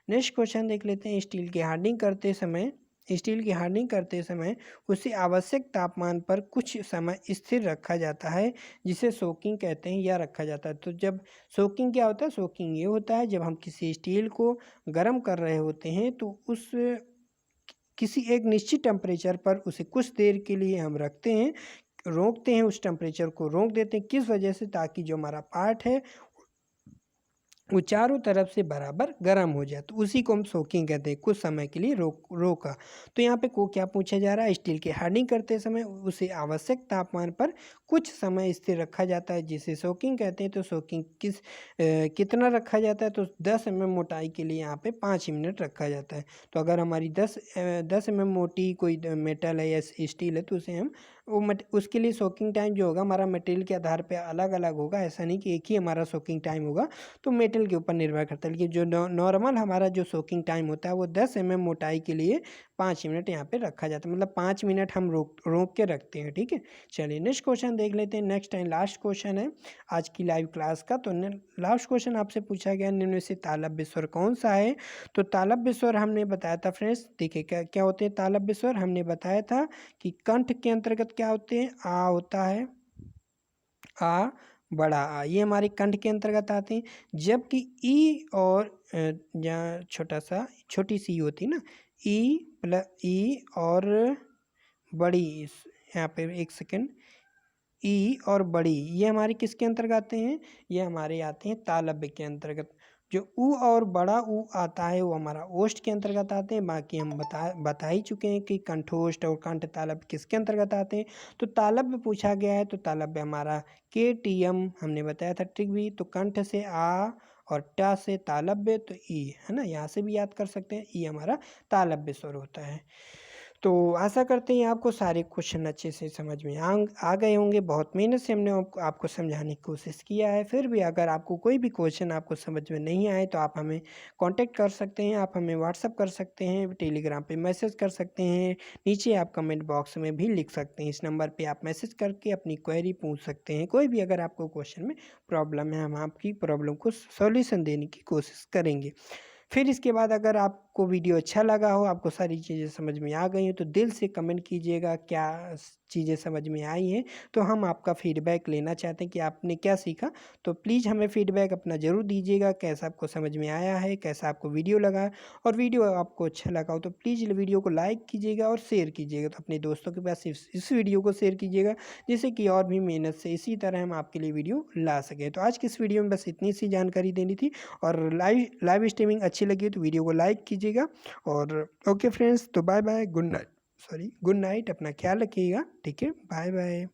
नेक्स्ट क्वेश्चन देख लेते हैं। स्टील की हार्डनिंग करते समय उसे आवश्यक तापमान पर कुछ समय स्थिर रखा जाता है, जिसे सोकिंग कहते हैं, या रखा जाता है। तो जब सोकिंग क्या होता है, सोकिंग ये होता है जब हम किसी स्टील को गर्म कर रहे होते हैं तो उस किसी एक निश्चित टेम्परेचर पर उसे कुछ देर के लिए हम रखते हैं, रोकते हैं, उस टेम्परेचर को रोक देते हैं। किस वजह से, ताकि जो हमारा पार्ट है वो चारों तरफ से बराबर गर्म हो जाए, तो उसी को हम सोकिंग कहते हैं। कुछ समय के लिए रोका। तो यहाँ पे को क्या पूछा जा रहा है, स्टील की हार्डनिंग करते समय उसे आवश्यक तापमान पर कुछ समय स्थिर रखा जाता है, जिसे सोकिंग कहते हैं। तो सोकिंग कितना रखा जाता है, तो 10 mm मोटाई के लिए यहाँ पे 5 मिनट रखा जाता है। तो अगर हमारी 10 mm मोटी कोई मेटल है या स्टील है तो उसे हम उसके लिए सोकिंग टाइम जो होगा हमारा मटेरियल के आधार पे अलग अलग होगा। ऐसा नहीं कि एक ही हमारा सोकिंग टाइम होगा, तो मेटल के ऊपर निर्भर करता है। लेकिन जो नॉर्मल हमारा जो सोकिंग टाइम होता है वो 10 mm मोटाई के लिए 5 मिनट यहाँ पे रखा जाता है, मतलब 5 मिनट हम रोक के रखते हैं। ठीक है, चलिए नेक्स्ट क्वेश्चन देख लेते हैं। नेक्स्ट एंड लास्ट क्वेश्चन है आज की लाइव क्लास का। तो लास्ट क्वेश्चन आपसे पूछा गया, निम्न में से तालव्य स्वर कौन सा है। तो तालव्य स्वर हमने बताया था फ्रेंड्स, देखिए क्या क्या होते हैं तालव्य स्वर। हमने बताया था कि कंठ के अंतर्गत क्या होते हैं, आ होता है, आ बड़ा आ, ये हमारे कंठ के अंतर्गत आते हैं। जबकि ई और जहाँ छोटी सी होती ना, ई और बड़ी, यहाँ पे एक सेकेंड, ई और बड़ी ये हमारे किसके अंतर्गत आते हैं, ये हमारे आते हैं तालव्य के अंतर्गत। जो ऊ और बड़ा ऊ आता है वो हमारा ओष्ठ के अंतर्गत आते हैं। बाकी हम बता ही चुके हैं कि कंठोष्ठ और कंठ तालव्य किसके अंतर्गत आते हैं। तो तालव्य पूछा गया है, तो तालव्य हमारा KTM हमने बताया था ट्रिक भी। तो कंठ से आ और टा से तालव्य, तो ई है ना, यहाँ से भी याद कर सकते हैं, ई हमारा तालव्य स्वर होता है। तो आशा करते हैं आपको सारे क्वेश्चन अच्छे से समझ में आ गए होंगे। बहुत मेहनत से हमने आपको समझाने की कोशिश किया है। फिर भी अगर आपको कोई भी क्वेश्चन आपको समझ में नहीं आए तो आप हमें कांटेक्ट कर सकते हैं, आप हमें व्हाट्सअप कर सकते हैं, टेलीग्राम पे मैसेज कर सकते हैं, नीचे आप कमेंट बॉक्स में भी लिख सकते हैं। इस नंबर पर आप मैसेज करके अपनी क्वेरी पूछ सकते हैं। कोई भी अगर आपको क्वेश्चन में प्रॉब्लम है, हम आपकी प्रॉब्लम को सॉल्यूशन देने की कोशिश करेंगे। फिर इसके बाद अगर आपको वीडियो अच्छा लगा हो, आपको सारी चीज़ें समझ में आ गई हो, तो दिल से कमेंट कीजिएगा क्या चीज़ें समझ में आई हैं, तो हम आपका फ़ीडबैक लेना चाहते हैं कि आपने क्या सीखा। तो प्लीज़ हमें फ़ीडबैक अपना ज़रूर दीजिएगा, कैसा आपको समझ में आया है, कैसा आपको वीडियो लगा। और वीडियो आपको अच्छा लगा हो तो प्लीज़ वीडियो को लाइक कीजिएगा और शेयर कीजिएगा। तो अपने दोस्तों के पास इस वीडियो को शेयर कीजिएगा, जिससे कि और भी मेहनत से इसी तरह हम आपके लिए वीडियो ला सकें। तो आज की इस वीडियो में बस इतनी सी जानकारी देनी थी। और लाइव स्ट्रीमिंग अच्छी लगी तो वीडियो को लाइक कीजिएगा। और ओके फ्रेंड्स, तो bye bye, good night. Sorry, good night, अपना ख्याल रखिएगा। ठीक है, बाय बाय।